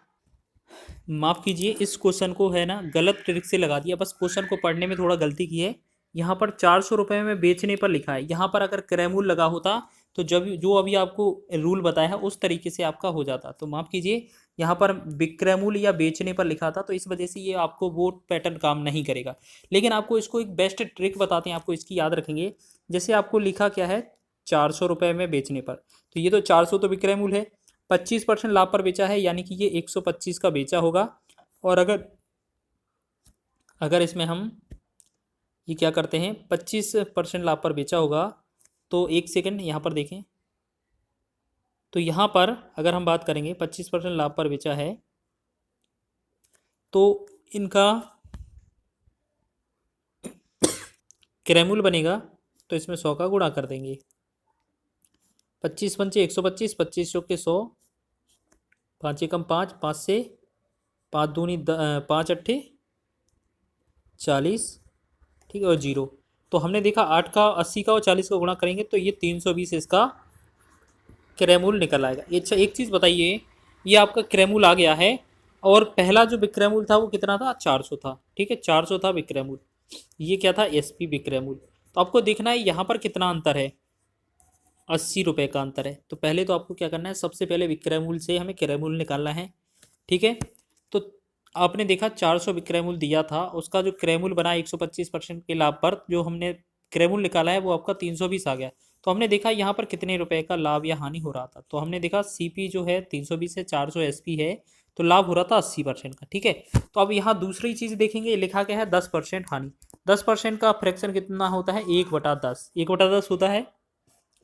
माफ़ कीजिए, इस क्वेश्चन को है ना गलत ट्रिक से लगा दिया, बस क्वेश्चन को पढ़ने में थोड़ा गलती की है। यहाँ पर 400 रुपये में बेचने पर लिखा है, यहाँ पर अगर क्रय मूल्य लगा होता तो जब जो अभी आपको रूल बताया है उस तरीके से आपका हो जाता, तो माफ़ कीजिए, यहाँ पर विक्रय मूल्य या बेचने पर लिखा था, तो इस वजह से ये आपको वो पैटर्न काम नहीं करेगा। लेकिन आपको इसको एक बेस्ट ट्रिक बताते हैं, आपको इसकी याद रखेंगे। जैसे आपको लिखा क्या है 400 रुपये में बेचने पर, तो ये तो 400 तो विक्रय मूल्य है, 25% लाभ पर बेचा है, यानी कि ये 125 का बेचा होगा। और अगर इसमें हम ये क्या करते हैं 25% लाभ पर बेचा होगा, तो एक सेकंड यहाँ पर देखें, तो यहाँ पर अगर हम बात करेंगे 25% लाभ पर बेचा है, तो इनका क्रय मूल्य बनेगा, तो इसमें 100 का गुणा कर देंगे, 25 पंचे 125, 25 चौके 100, 5 एकम 5, 5 से 5 दूनी 5 अट्ठे 40, ठीक है, और 0, तो हमने देखा 8 का 80 का और 40 का गुणा करेंगे तो ये 320 इसका क्रय मूल्य निकल आएगा। अच्छा एक चीज़ बताइए, ये आपका क्रय मूल्य आ गया है, और पहला जो विक्रय मूल्य था वो कितना था, 400 था। ठीक है, 400 था विक्रय मूल्य, ये क्या था एसपी विक्रय मूल्य। तो आपको देखना है यहाँ पर कितना अंतर है, 80 रुपये का अंतर है। तो पहले तो आपको क्या करना है, सबसे पहले विक्रय मूल्य से हमें क्रय मूल्य निकालना है। ठीक है, तो आपने देखा 400 विक्रय मूल्य दिया था, उसका जो क्रय मूल्य बना 125% के लाभ पर जो हमने क्रय मूल्य निकाला है वो आपका 320 आ गया। तो हमने देखा यहाँ पर कितने रुपए का लाभ या हानि हो रहा था, तो हमने देखा सीपी जो है 320 है, 400 एसपी है, तो लाभ हो रहा था 80% का। ठीक है, तो अब यहाँ दूसरी चीज़ देखेंगे, लिखा क्या है 10% हानि, 10% का फ्रैक्शन कितना होता है 1/10, 1/10 होता है,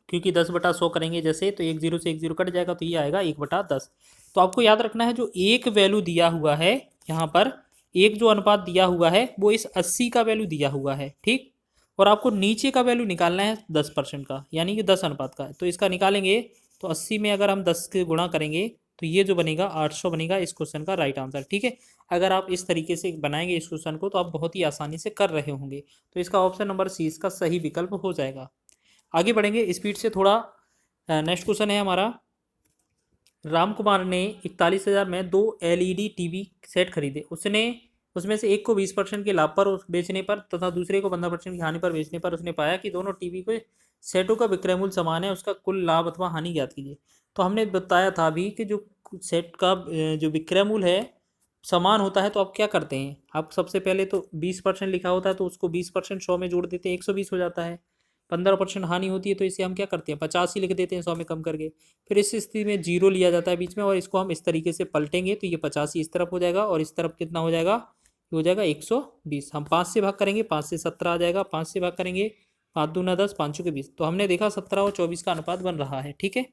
क्योंकि 10/100 करेंगे जैसे, तो 1 0 से 1 0 कट जाएगा, तो ये आएगा 1/10। तो आपको याद रखना है जो एक वैल्यू दिया हुआ है यहाँ पर, एक जो अनुपात दिया हुआ है वो इस 80 का वैल्यू दिया हुआ है। ठीक, और आपको नीचे का वैल्यू निकालना है 10% का, यानी कि 10 अनुपात का, तो इसका निकालेंगे तो 80 में अगर हम 10 के गुणा करेंगे तो ये जो बनेगा 800 बनेगा इस क्वेश्चन का राइट आंसर। ठीक है, अगर आप इस तरीके से बनाएंगे इस क्वेश्चन को तो आप बहुत ही आसानी से कर रहे होंगे। तो इसका ऑप्शन नंबर सी इसका सही विकल्प हो जाएगा। आगे बढ़ेंगे स्पीड से थोड़ा। नेक्स्ट क्वेश्चन है हमारा, राम कुमार ने 41,000 में 2 एलईडी टीवी सेट खरीदे। उसने उसमें से एक को 20% के लाभ पर बेचने पर तथा दूसरे को 15% की हानि पर बेचने पर उसने पाया कि दोनों टीवी के सेटों का विक्रय मूल्य समान है। उसका कुल लाभ अथवा हानि ज्ञात कीजिए। तो हमने बताया था अभी कि जो सेट का जो विक्रय मूल्य है समान होता है तो आप क्या करते हैं, आप सबसे पहले तो 20% लिखा होता है तो उसको 20% 100 में जोड़ देते हैं, 120 हो जाता है। 15% हानि होती है तो इसे हम क्या करते हैं 85 लिख देते हैं 100 में कम करके। फिर इस स्थिति में जीरो लिया जाता है बीच में और इसको हम इस तरीके से पलटेंगे तो ये 85 इस तरफ हो जाएगा और इस तरफ कितना हो जाएगा, ये हो जाएगा 120। हम 5 से भाग करेंगे 5 से 17 आ जाएगा, 5 से भाग करेंगे 5 दूना 10 5 के 20। तो हमने देखा 17 और 24 का अनुपात बन रहा है। ठीक है,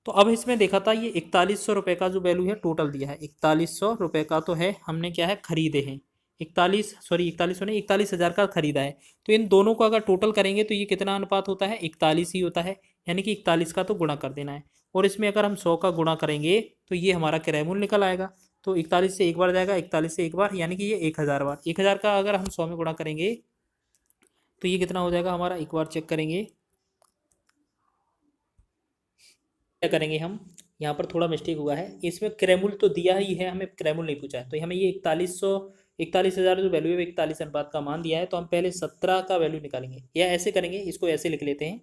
तो अब इसमें देखा था ये 4100 रुपये का जो वैल्यू है टोटल दिया है, 4100 रुपये का तो है, हमने क्या है खरीदे हैं 4100 नहीं 41,000 का खरीदा है। तो इन दोनों को अगर टोटल करेंगे तो ये कितना अनुपात होता है 41 ही होता है, यानी कि 41 का तो गुणा कर देना है। और इसमें अगर हम 100 का गुणा करेंगे तो ये हमारा किराया मूल्य निकल आएगा। तो 41 से एक बार जाएगा, 41 से एक बार, यानी कि ये 1000 बार। 1000 का अगर हम 100 में गुणा करेंगे तो ये कितना हो जाएगा हमारा, एक बार चेक करेंगे क्या करेंगे हम। यहाँ पर थोड़ा मिस्टेक हुआ है, इसमें क्रैमुल तो दिया ही है, हमें क्रैमुल नहीं पूछा है। तो हमें ये 41,000 जो वैल्यू है 41 अनुपात का मान दिया है, तो हम पहले 17 का वैल्यू निकालेंगे या ऐसे करेंगे, इसको ऐसे लिख लेते हैं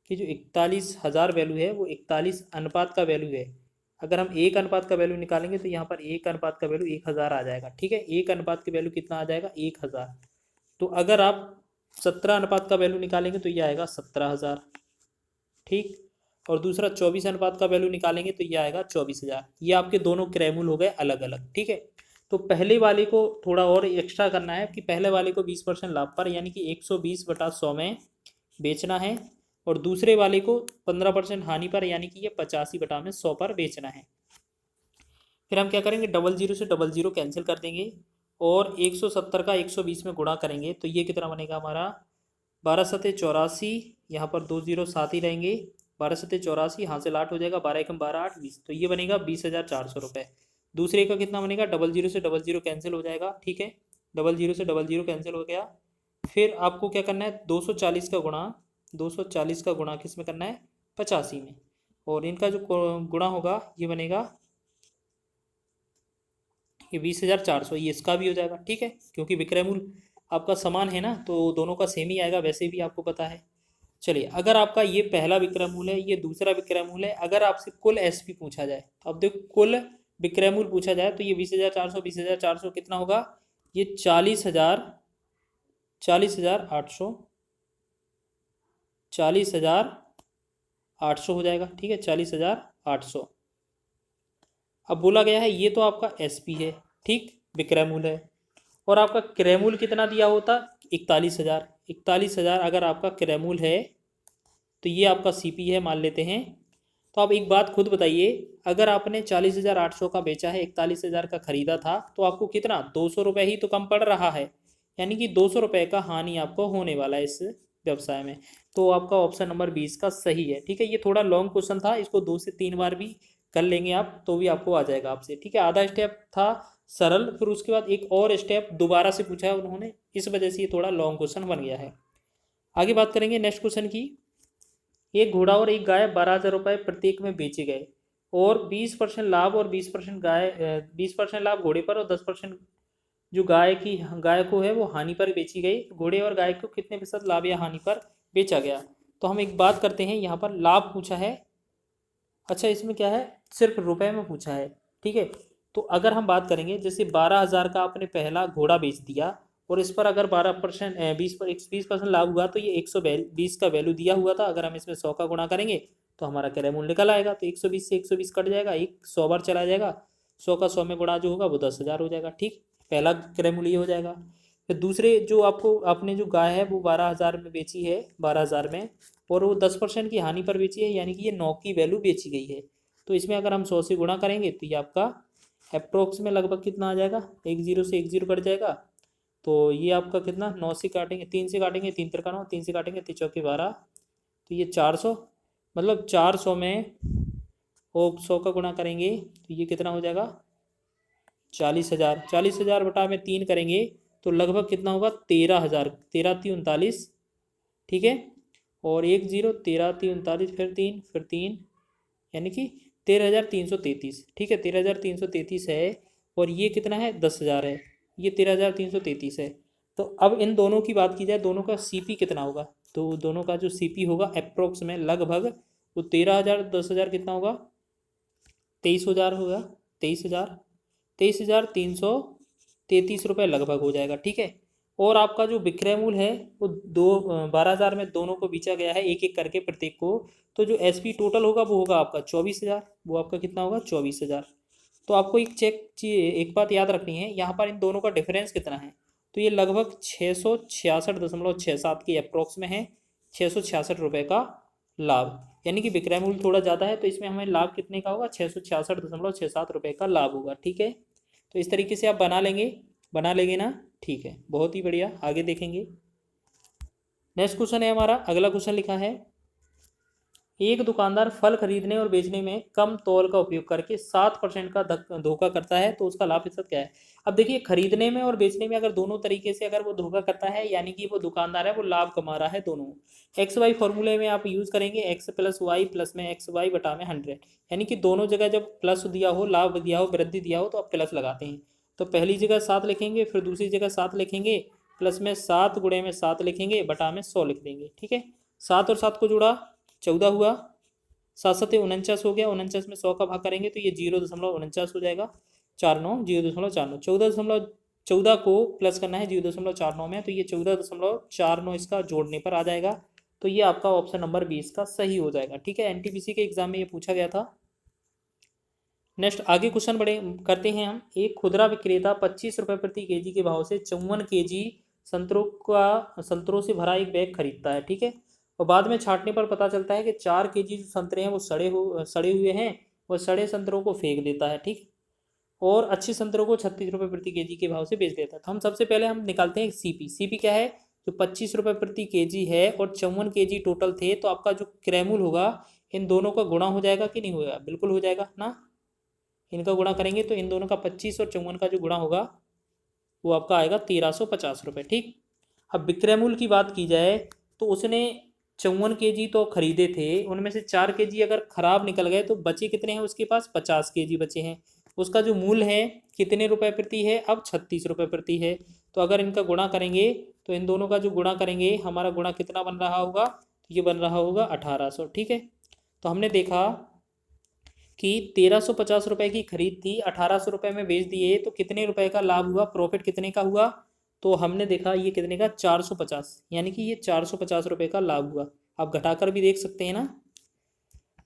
कि जो 41,000 वैल्यू है वो 41 अनुपात का वैल्यू है। अगर हम एक अनुपात का वैल्यू निकालेंगे तो यहाँ पर एक अनुपात का वैल्यू 1000 आ जाएगा। ठीक है, एक अनुपात की वैल्यू कितना आ जाएगा 1000। तो अगर आप 17 अनुपात का वैल्यू निकालेंगे तो ये आएगा 17,000। ठीक, और दूसरा 24 अनुपात का वैल्यू निकालेंगे तो ये आएगा 24,000। ये आपके दोनों क्रैमुल हो गए अलग अलग। ठीक है, तो पहले वाले को थोड़ा और एक्स्ट्रा करना है कि पहले वाले को 20% लाभ पर यानी कि 120/100 में बेचना है और दूसरे वाले को 15% हानि पर यानी कि ये 85/100 पर बेचना है। फिर हम क्या करेंगे, डबल जीरो से डबल जीरो कैंसिल कर देंगे और 170 का 120 में गुणा करेंगे तो ये कितना बनेगा हमारा 12×7=84। यहाँ पर 2 जीरो साथ ही रहेंगे, 12×7=84, यहाँ से 8 हो जाएगा, 12×1=12 8 20। तो ये बनेगा 20,400 रुपये। दूसरे का कितना बनेगा, डबल जीरो से डबल जीरो कैंसिल हो जाएगा। ठीक है, डबल जीरो से डबल जीरो कैंसिल हो गया। फिर आपको क्या करना है 240 का गुणा किस में करना है 85 में, और इनका जो गुणा होगा ये बनेगा ये 20,400, ये इसका भी हो जाएगा। ठीक है, क्योंकि विक्रय मूल्य आपका समान है ना तो दोनों का सेम ही आएगा, वैसे भी आपको पता है। चलिए, अगर आपका ये पहला विक्रय मूल्य है, ये दूसरा विक्रय मूल्य है, अगर आपसे कुल एसपी पूछा जाए तो अब देखो कुल विक्रय मूल्य पूछा जाए तो ये 20,400 कितना होगा, ये 40,800 हो जाएगा। ठीक है, 40,800। अब बोला गया है ये तो आपका एसपी है, ठीक, विक्रय मूल्य है, और आपका क्रय मूल्य कितना दिया होता 41,000। 41,000 अगर आपका क्रय मूल्य है तो ये आपका सीपी है मान लेते हैं। तो आप एक बात खुद बताइए, अगर आपने 40,800 का बेचा है, 41,000 का खरीदा था तो आपको कितना 200 रुपये ही तो कम पड़ रहा है, यानी कि 200 रुपये का हानि आपको होने वाला है इस व्यवसाय में। तो आपका ऑप्शन नंबर 20 का सही है। ठीक है, ये थोड़ा लॉन्ग क्वेश्चन था, इसको 2 से 3 बार भी कर लेंगे आप तो भी आपको आ जाएगा आपसे। ठीक है, आधा स्टेप था सरल, फिर उसके बाद एक और स्टेप दोबारा से पूछा है उन्होंने, इस वजह से ये थोड़ा लॉन्ग क्वेश्चन बन गया है। आगे बात करेंगे नेक्स्ट क्वेश्चन की। एक घोड़ा और एक गाय 12,000 रुपये प्रत्येक में बेचे गए और 20% लाभ और 20% लाभ घोड़े पर और 10% जो गाय को है वो हानि पर बेची गई। घोड़े और गाय को कितने प्रतिशत लाभ या हानि पर बेचा गया। तो हम एक बात करते हैं, यहाँ पर लाभ पूछा है, अच्छा इसमें क्या है सिर्फ रुपए में पूछा है। ठीक है, तो अगर हम बात करेंगे जैसे 12,000 का आपने पहला घोड़ा बेच दिया और इस पर अगर 12% 20% लाभ हुआ तो ये 120 का वैल्यू दिया हुआ था, अगर हम इसमें 100 का गुणा करेंगे तो हमारा क्रय मूल्य निकल आएगा। तो 120 से 120 कट जाएगा, 100 बार चला जाएगा, 100 का 100 में गुणा जो होगा वो 10,000 हो जाएगा। ठीक, पहला क्रय मूल्य ये हो जाएगा। फिर दूसरे जो आपने जो गाय है वो 12,000 में बेची है, 12,000 में, और वो 10% की हानि पर बेची है, यानी कि ये 9 की वैल्यू बेची गई है। तो इसमें अगर हम 100 से गुणा करेंगे तो ये आपका अप्रोक्स में लगभग कितना आ जाएगा, एक जीरो से एक जीरो कट जाएगा। तो ये आपका कितना 9 से काटेंगे, 3 से काटेंगे, 3 तिरका 9, 3 से काटेंगे 3 चौके 12, तो ये 400, मतलब 400 में और 100 का गुणा करेंगे तो ये कितना हो जाएगा 40,000। 40,000 बटा में 3 करेंगे तो लगभग कितना होगा 13,000। 13×3 = 39, ठीक है। और 1 0, 13×3 = 39, फिर तीन यानी कि 13,333, ठीक है। 13,333 है और ये कितना है 10,000 है, ये 13,333 है। तो अब इन दोनों की बात की जाए, दोनों का सीपी कितना होगा, तो दोनों का जो सीपी होगा अप्रोक्स में लगभग वो 13,000 10,000 कितना होगा 23,000 होगा। 23,333 रुपये लगभग हो जाएगा, ठीक है। और आपका जो विक्रय मूल्य है वो 12,000 में दोनों को बेचा गया है एक एक करके प्रत्येक को। तो जो एसपी टोटल होगा वो होगा आपका 24,000, वो आपका कितना होगा 24,000। तो आपको एक बात याद रखनी है, यहाँ पर इन दोनों का डिफरेंस कितना है, तो ये लगभग 666.67 के अप्रोक्स में है। 666 रुपये का लाभ, यानी कि विक्रय मूल्य थोड़ा ज़्यादा है तो इसमें हमें लाभ कितने का होगा 666.67 रुपये का लाभ होगा, ठीक है। तो इस तरीके से आप बना लेंगे ना, ठीक है, बहुत ही बढ़िया। आगे देखेंगे, नेक्स्ट क्वेश्चन है हमारा। अगला क्वेश्चन लिखा है, एक दुकानदार फल खरीदने और बेचने में कम तौल का उपयोग करके 7% का धोखा करता है तो उसका लाभ प्रतिशत क्या है। अब देखिए, खरीदने में और बेचने में अगर दोनों तरीके से अगर वो धोखा करता है यानी कि वो दुकानदार है वो लाभ कमा रहा है दोनों। एक्स वाई फॉर्मूले में आप यूज़ करेंगे, एक्स प्लस वाई प्लस में एक्स वाई बटा में 100, यानी कि दोनों जगह जब प्लस दिया हो, लाभ दिया हो, वृद्धि दिया हो तो आप प्लस लगाते हैं। तो पहली जगह 7 लिखेंगे, फिर दूसरी जगह 7 लिखेंगे, प्लस में 7 गुणे में 7 लिखेंगे, बटा में 100 लिख देंगे, ठीक है। 7 और 7 को जोड़ा 14 हुआ, 7 7 49 हो गया, 49 में 100 का भाग करेंगे तो ये 0.49 हो जाएगा। 49 0.49, 14 को प्लस करना है 0.49 में, तो ये 14.49 इसका जोड़ने पर आ जाएगा। तो ये आपका ऑप्शन नंबर 20 का सही हो जाएगा, ठीक है। एनटीपीसी के एग्जाम में ये पूछा गया था। नेक्स्ट आगे क्वेश्चन बड़े करते हैं हम। एक खुदरा विक्रेता 25 रुपये प्रति केजी के भाव से 54 केजी संतरों से भरा एक बैग खरीदता है, ठीक है। और बाद में छांटने पर पता चलता है कि 4 केजी जो संतरे हैं वो सड़े हुए हैं, वो सड़े संतरों को फेंक देता है, ठीक। और अच्छे संतरों को 36 रुपये प्रति केजी के भाव से बेच देता है। तो हम सबसे पहले हम निकालते हैं सीपी। सीपी क्या है, जो 25 रुपये प्रति केजी है और 54 केजी टोटल थे, तो आपका जो क्रय मूल्य होगा इन दोनों का गुणा हो जाएगा कि नहीं होगा, बिल्कुल हो जाएगा ना। इनका गुणा करेंगे तो इन दोनों का 25 और 54 का जो गुणा होगा वो आपका आएगा 1350 रुपये, ठीक। अब विक्रय मूल्य की बात की जाए तो उसने 54 केजी तो खरीदे थे, उनमें से 4 केजी अगर खराब निकल गए तो बचे कितने हैं उसके पास 50 केजी बचे हैं। उसका जो मूल्य है कितने रुपए प्रति है, अब 36 रुपये प्रति है। तो अगर इनका गुणा करेंगे तो इन दोनों का जो गुणा करेंगे हमारा गुणा कितना बन रहा होगा, तो ये बन रहा होगा 1800, ठीक है। तो हमने देखा कि 1350 रुपये की खरीद थी, 1800 रुपये में बेच दिए तो कितने रुपए का लाभ हुआ, प्रॉफिट कितने का हुआ, तो हमने देखा ये कितने का 450, यानी कि ये 450 रुपये का लाभ हुआ। आप घटाकर भी देख सकते हैं ना।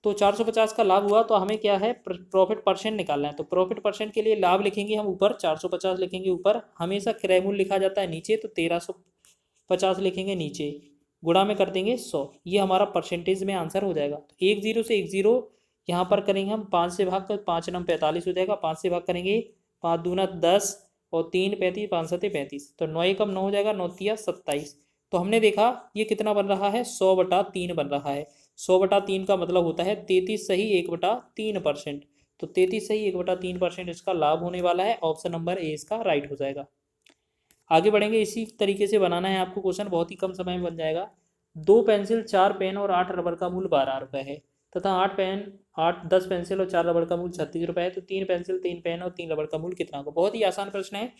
तो 450 का लाभ हुआ तो हमें क्या है प्रॉफिट परसेंट निकालना है। तो प्रॉफिट परसेंट के लिए लाभ लिखेंगे हम ऊपर, 450 लिखेंगे ऊपर, हमेशा क्रय मूल्य लिखा जाता है नीचे, तो 1350 लिखेंगे नीचे, गुणा में कर देंगे 100, ये हमारा परसेंटेज में आंसर हो जाएगा। तो 10 से 10 यहाँ पर करेंगे हम 5 से भाग, तो 5 9 45 हो जाएगा। 5 से भाग करेंगे 5 दूना 10 और 3 35, 5 7 35, तो 9 एकम 9 हो जाएगा, 9 तिया 27। तो हमने देखा ये कितना बन रहा है 100/3 बन रहा है। 100/3 का मतलब होता है 33 सही 1/3%। तो 33 सही 1/3% इसका लाभ होने वाला है। ऑप्शन नंबर ए इसका राइट हो जाएगा। आगे बढ़ेंगे, इसी तरीके से बनाना है आपको क्वेश्चन, बहुत ही कम समय में बन जाएगा। 2 पेंसिल 4 पेन और 8 रबर का मूल्य 12 रुपये है तथा 10 पेंसिल और 4 रबर का मूल्य 36 रुपये है, तो 3 पेंसिल 3 पेन और 3 रबर का मूल्य कितना होगा। बहुत ही आसान प्रश्न है।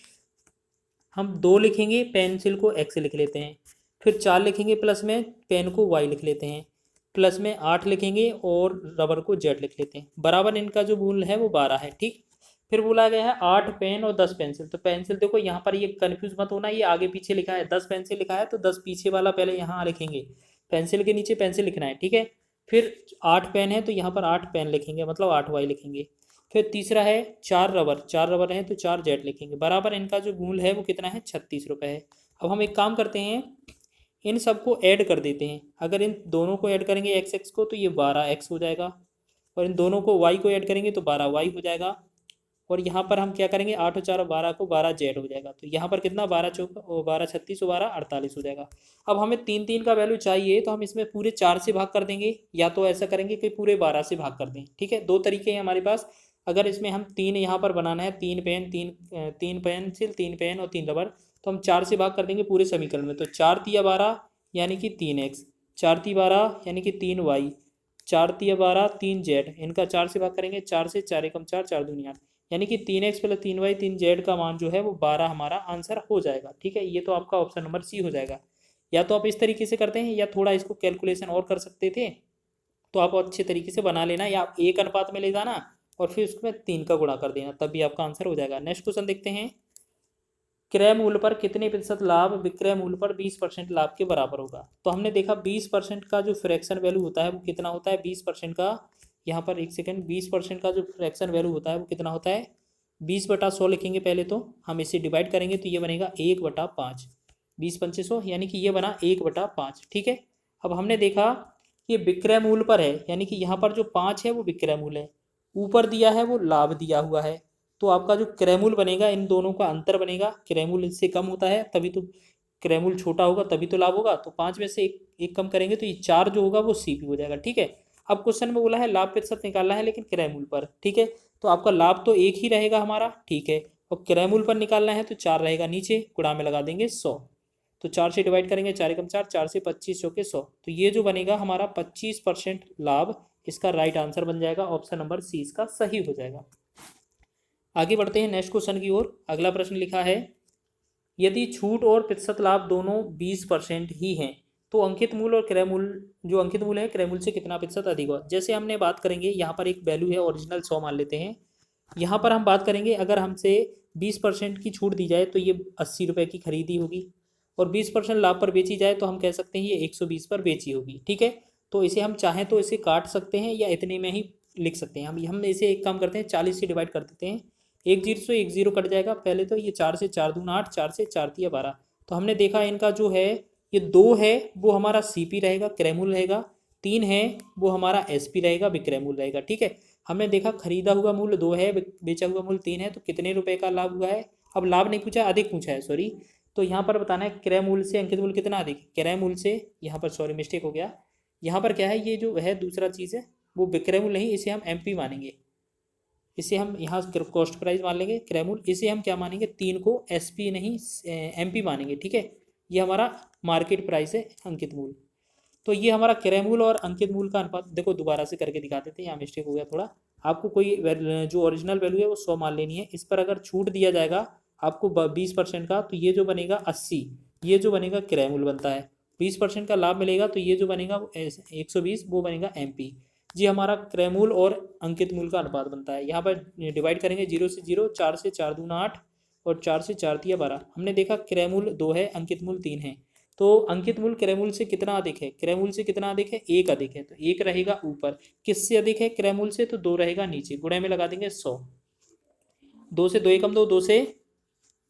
हम 2 लिखेंगे, पेंसिल को एक्स लिख लेते हैं, फिर 4 लिखेंगे प्लस में, पेन को वाई लिख लेते हैं, प्लस में 8 लिखेंगे और रबर को जेड लिख लेते हैं, बराबर इनका जो मूल्य है वो 12 है, ठीक। फिर बोला गया है 8 पेन और 10 पेंसिल। तो पेंसिल देखो यहाँ पर ये कन्फ्यूज मत होना, ये आगे पीछे लिखा है, 10 पेंसिल लिखा है तो 10 पीछे वाला पहले यहाँ लिखेंगे, पेंसिल के नीचे पेंसिल लिखना है, ठीक है। फिर 8 पेन है तो यहाँ पर 8 पेन लिखेंगे, मतलब 8 वाई लिखेंगे। फिर तीसरा है 4 रबर है तो 4 जेड लिखेंगे, बराबर इनका जो मूल्य है वो कितना है 36 रुपये है। अब हम एक काम करते हैं, इन सबको ऐड कर देते हैं। अगर इन दोनों को ऐड करेंगे एक्स एक्स को तो ये 12x हो जाएगा, और इन दोनों को y को ऐड करेंगे तो 12y हो जाएगा। और यहाँ पर हम क्या करेंगे, 8 और 4 12 को 12 जेड हो जाएगा। तो यहाँ पर कितना 12 चौका और 12 36 और 12 48 हो जाएगा। अब हमें 3 3 का वैल्यू चाहिए तो हम इसमें पूरे 4 से भाग कर देंगे, या तो ऐसा करेंगे कि पूरे 12 से भाग कर दें। ठीक है, दो तरीके हैं हमारे पास। अगर इसमें हम 3 यहाँ पर बनाना है, 3 पेन, 3 पेंसिल, 3 पेन और 3 रबर, तो हम 4 से भाग कर देंगे पूरे समीकरण में। तो 4 तिया 12 यानी कि 3x, 4 ती 12 यानी कि 3y, 4 तिया 12 3z, इनका 4 से भाग करेंगे, 4 से 4 एकम 4, 4 दूनी 8, यानी कि 3x प्लस 3y 3z का मान जो है वो 12 हमारा आंसर हो जाएगा। ठीक है, ये तो आपका ऑप्शन नंबर सी हो जाएगा। या तो आप इस तरीके से करते हैं या थोड़ा इसको कैलकुलेशन और कर सकते थे, तो आप अच्छे तरीके से बना लेना, या आप 1 अनुपात में ले जाना और फिर उसमें 3 का गुणा कर देना, तब भी आपका आंसर हो जाएगा। नेक्स्ट क्वेश्चन देखते हैं, क्रय मूल्य पर कितने प्रतिशत लाभ विक्रय मूल्य पर 20% लाभ के बराबर होगा। तो हमने देखा 20% का जो फ्रैक्शन वैल्यू होता है वो कितना होता है, 20% का, यहाँ पर एक सेकेंड, 20% का जो फ्रैक्शन वैल्यू होता है वो कितना होता है, 20/100 लिखेंगे पहले, तो हम इसे डिवाइड करेंगे तो ये बनेगा 1/5, 20 × 500 यानी कि ये बना 1/5। ठीक है, अब हमने देखा कि विक्रय मूल्य पर है, यानी कि यहाँ पर जो 5 है वो विक्रय मूल्य है, ऊपर दिया है वो लाभ दिया हुआ है, तो आपका जो क्रय मूल्य बनेगा इन दोनों का अंतर बनेगा, क्रय मूल्य इससे कम होता है तभी तो क्रय मूल्य छोटा होगा, तभी तो लाभ होगा। तो 5 में से एक कम करेंगे तो ये 4 जो होगा वो सीपी हो जाएगा। ठीक है, अब क्वेश्चन में बोला है लाभ प्रतिशत निकालना है लेकिन क्रय मूल्य पर। ठीक है, तो आपका लाभ तो एक ही रहेगा हमारा, ठीक है, और क्रय मूल्य पर निकालना है तो 4 रहेगा नीचे, गुणा में लगा देंगे 100, तो 4 से डिवाइड करेंगे, 4 एकम 4, 4 से 25 चौके 100, तो ये जो बनेगा हमारा 25% लाभ, इसका राइट आंसर बन जाएगा, ऑप्शन नंबर सी इसका सही हो जाएगा। आगे बढ़ते हैं नेक्स्ट क्वेश्चन की ओर। अगला प्रश्न लिखा है, यदि छूट और प्रतिशत लाभ दोनों 20% ही हैं तो अंकित मूल्य और क्रय मूल्य, जो अंकित मूल्य है क्रय मूल्य से कितना प्रतिशत अधिक होगा। जैसे हमने बात करेंगे, यहाँ पर एक वैल्यू है ओरिजिनल 100 मान लेते हैं, यहाँ पर हम बात करेंगे अगर हमसे 20% की छूट दी जाए तो ये 80 रुपये की खरीदी होगी, और 20% लाभ पर बेची जाए तो हम कह सकते हैं ये 120 पर बेची होगी। ठीक है, तो इसे हम चाहें तो इसे काट सकते हैं या इतने में ही लिख सकते हैं। हम इसे एक काम करते हैं, 40 से डिवाइड कर देते हैं, एक जीरो से एक जीरो कट जाएगा पहले, तो ये 4 से 4 दूना 8, 4 से 4 तिया 12, तो हमने देखा इनका जो है ये 2 है वो हमारा सीपी रहेगा, क्रय मूल्य रहेगा, 3 है वो हमारा एसपी रहेगा, विक्रय मूल्य रहेगा। ठीक है, हमने देखा खरीदा हुआ मूल्य 2 है, बेचा हुआ मूल्य 3 है, तो कितने रुपए का लाभ हुआ है। अब लाभ नहीं पूछा है, अधिक पूछा है, सॉरी, तो यहाँ पर बताना है क्रय मूल्य से अंकित मूल्य कितना अधिक, क्रय मूल्य से, यहाँ पर सॉरी मिस्टेक हो गया, यहाँ पर क्या है, ये जो है दूसरा चीज़ है वो विक्रय मूल्य नहीं, इसे हम एमपी मानेंगे, इसे हम यहाँ कॉस्ट प्राइस मान लेंगे, क्रय मूल्य इसे हम क्या मानेंगे, 3 को एसपी नहीं एमपी मानेंगे। ठीक है, ये हमारा मार्केट प्राइस है, अंकित मूल्य, तो ये हमारा क्रय मूल्य और अंकित मूल्य का अनुपात, देखो दोबारा से करके दिखा देते हैं, यहाँ मिस्टेक हो गया थोड़ा। आपको कोई जो ओरिजिनल वैल्यू है वो 100 मान लेनी है, इस पर अगर छूट दिया जाएगा आपको 20% का, तो ये जो बनेगा 80, ये जो बनेगा क्रय मूल्य बनता है, 20% का लाभ मिलेगा तो ये जो बनेगा 120 वो बनेगा एमपी, जी हमारा क्रय मूल्य और अंकित मूल्य का अनुपात बनता है। यहाँ पर डिवाइड करेंगे 0 से 0, 4 से 4 दूना 8 और 4 से 4 तिया 12। हमने देखा क्रय मूल्य 2 है, अंकित मूल्य 3 है, तो अंकित मूल्य क्रय मूल्य से कितना अधिक है, क्रय मूल्य से कितना अधिक है, 1 अधिक है, तो 1 रहेगा ऊपर, किससे अधिक है, क्रय मूल्य से, तो 2 रहेगा नीचे, गुणे में लगा देंगे 100, 2 से 2 एकम 2, 2 से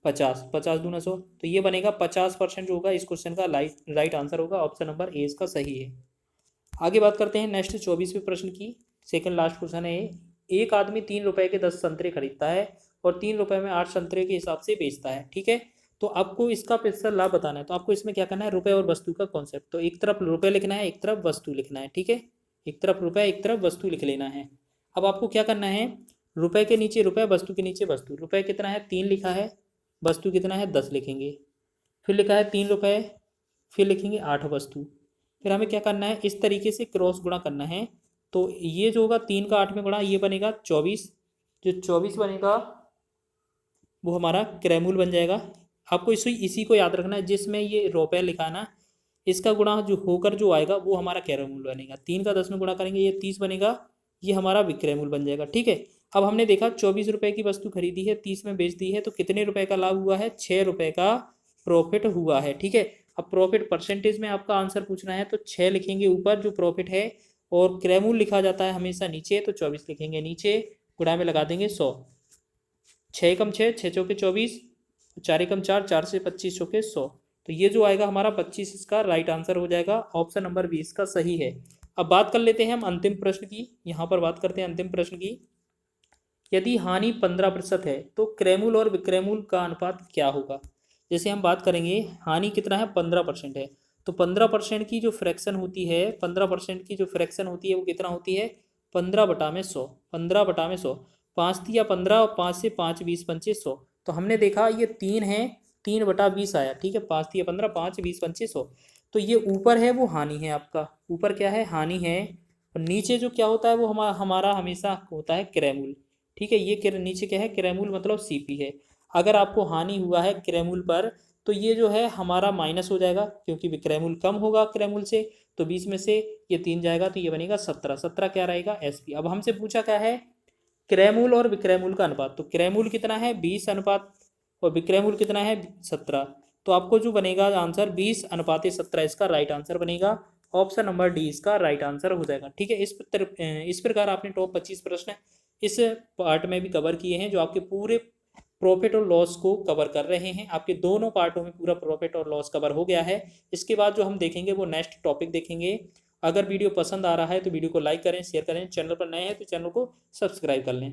50, 50 दूना 100, तो ये बनेगा 50% जो होगा इस क्वेश्चन का राइट आंसर होगा, ऑप्शन नंबर ए इसका सही है। आगे बात करते हैं नेक्स्ट 24वें प्रश्न की, सेकंड लास्ट क्वेश्चन है, एक आदमी 3 रुपए के 10 संतरे खरीदता है और 3 रुपए में 8 संतरे के हिसाब से बेचता है। ठीक है, तो आपको इसका प्रतिशत लाभ बताना है, तो आपको इसमें क्या करना है, रुपए और वस्तु का कॉन्सेप्ट, तो एक तरफ रुपए लिखना है, एक तरफ वस्तु लिखना है। ठीक है, एक तरफ रुपए एक तरफ वस्तु लिख लेना है। अब आपको क्या करना है, रुपए के नीचे रुपए, वस्तु के नीचे वस्तु, रुपए कितना है 3 लिखा है, वस्तु कितना है 10 लिखेंगे, फिर लिखा है 3 रुपए, फिर लिखेंगे 8 वस्तु, फिर हमें क्या करना है, इस तरीके से क्रॉस गुणा करना है, तो ये जो होगा 3 का 8 में गुणा, ये बनेगा 24, जो 24 बनेगा वो हमारा क्रय मूल्य बन जाएगा। आपको इसी को याद रखना है, जिसमें ये रुपए लिखा है ना, इसका गुणा जो होकर जो आएगा वो हमारा क्रय मूल्य बनेगा, 3 का 10 में गुणा करेंगे ये 30 बनेगा, ये हमारा विक्रय मूल्य बन जाएगा। ठीक है, अब हमने देखा 24 रुपये की वस्तु खरीदी है, 30 में बेच दी है, तो कितने रुपए का लाभ हुआ है, 6 रुपये का प्रॉफिट हुआ है। ठीक है, अब प्रॉफिट परसेंटेज में आपका आंसर पूछना है तो 6 लिखेंगे ऊपर जो प्रॉफिट है, और क्रय मूल्य लिखा जाता है हमेशा नीचे, तो 24 लिखेंगे नीचे, गुणा में लगा देंगे 100, 6 एकम 6, 6 चौके 24, 4 एकम 4, 4 से 25 चौके 100, तो ये जो आएगा हमारा 25 इसका राइट आंसर हो जाएगा, ऑप्शन नंबर 20 का सही है। अब बात कर लेते हैं हम अंतिम प्रश्न की, यहाँ पर बात करते हैं अंतिम प्रश्न की। यदि हानि 15% है तो क्रयमूल्य और विक्रयमूल्य का अनुपात क्या होगा। जैसे हम बात करेंगे हानि कितना है 15% है, तो 15% की जो फ्रैक्शन होती है 15% की जो फ्रैक्शन होती है वो कितना होती है 15/100। 15/100 5 दिया 15 और 5 से 5 20 25 100। तो हमने देखा ये 3 है 3/20 आया, ठीक है। 5 दिया 15 5 20 25 100। तो ये ऊपर है वो हानि है, आपका ऊपर क्या है हानि है, और नीचे जो क्या होता है वो हमारा हमेशा होता है क्रयमूल्य, ठीक है। ये नीचे क्या है क्रयमूल्य मतलब सीपी है। अगर आपको हानि हुआ है क्रयमूल्य पर तो ये जो है हमारा माइनस हो जाएगा, क्योंकि विक्रयमूल्य कम होगा क्रयमूल्य से, तो 20 में से ये 3 जाएगा तो ये बनेगा 17। 17 क्या रहेगा एसपी। अब हमसे पूछा क्या है क्रयमूल्य और विक्रयमूल्य का अनुपात, तो क्रयमूल्य कितना है 20 और विक्रयमूल्य कितना है 17। तो आपको जो बनेगा आंसर 20:17 इसका राइट आंसर बनेगा। ऑप्शन नंबर डी इसका राइट आंसर हो जाएगा, ठीक है। इस प्रकार आपने टॉप 25 प्रश्न इस पार्ट में भी कवर किए हैं, जो आपके पूरे प्रॉफिट और लॉस को कवर कर रहे हैं। आपके दोनों पार्टों में पूरा प्रॉफिट और लॉस कवर हो गया है। इसके बाद जो हम देखेंगे वो नेक्स्ट टॉपिक देखेंगे। अगर वीडियो पसंद आ रहा है तो वीडियो को लाइक करें, शेयर करें, चैनल पर नए हैं तो चैनल को सब्सक्राइब कर लें।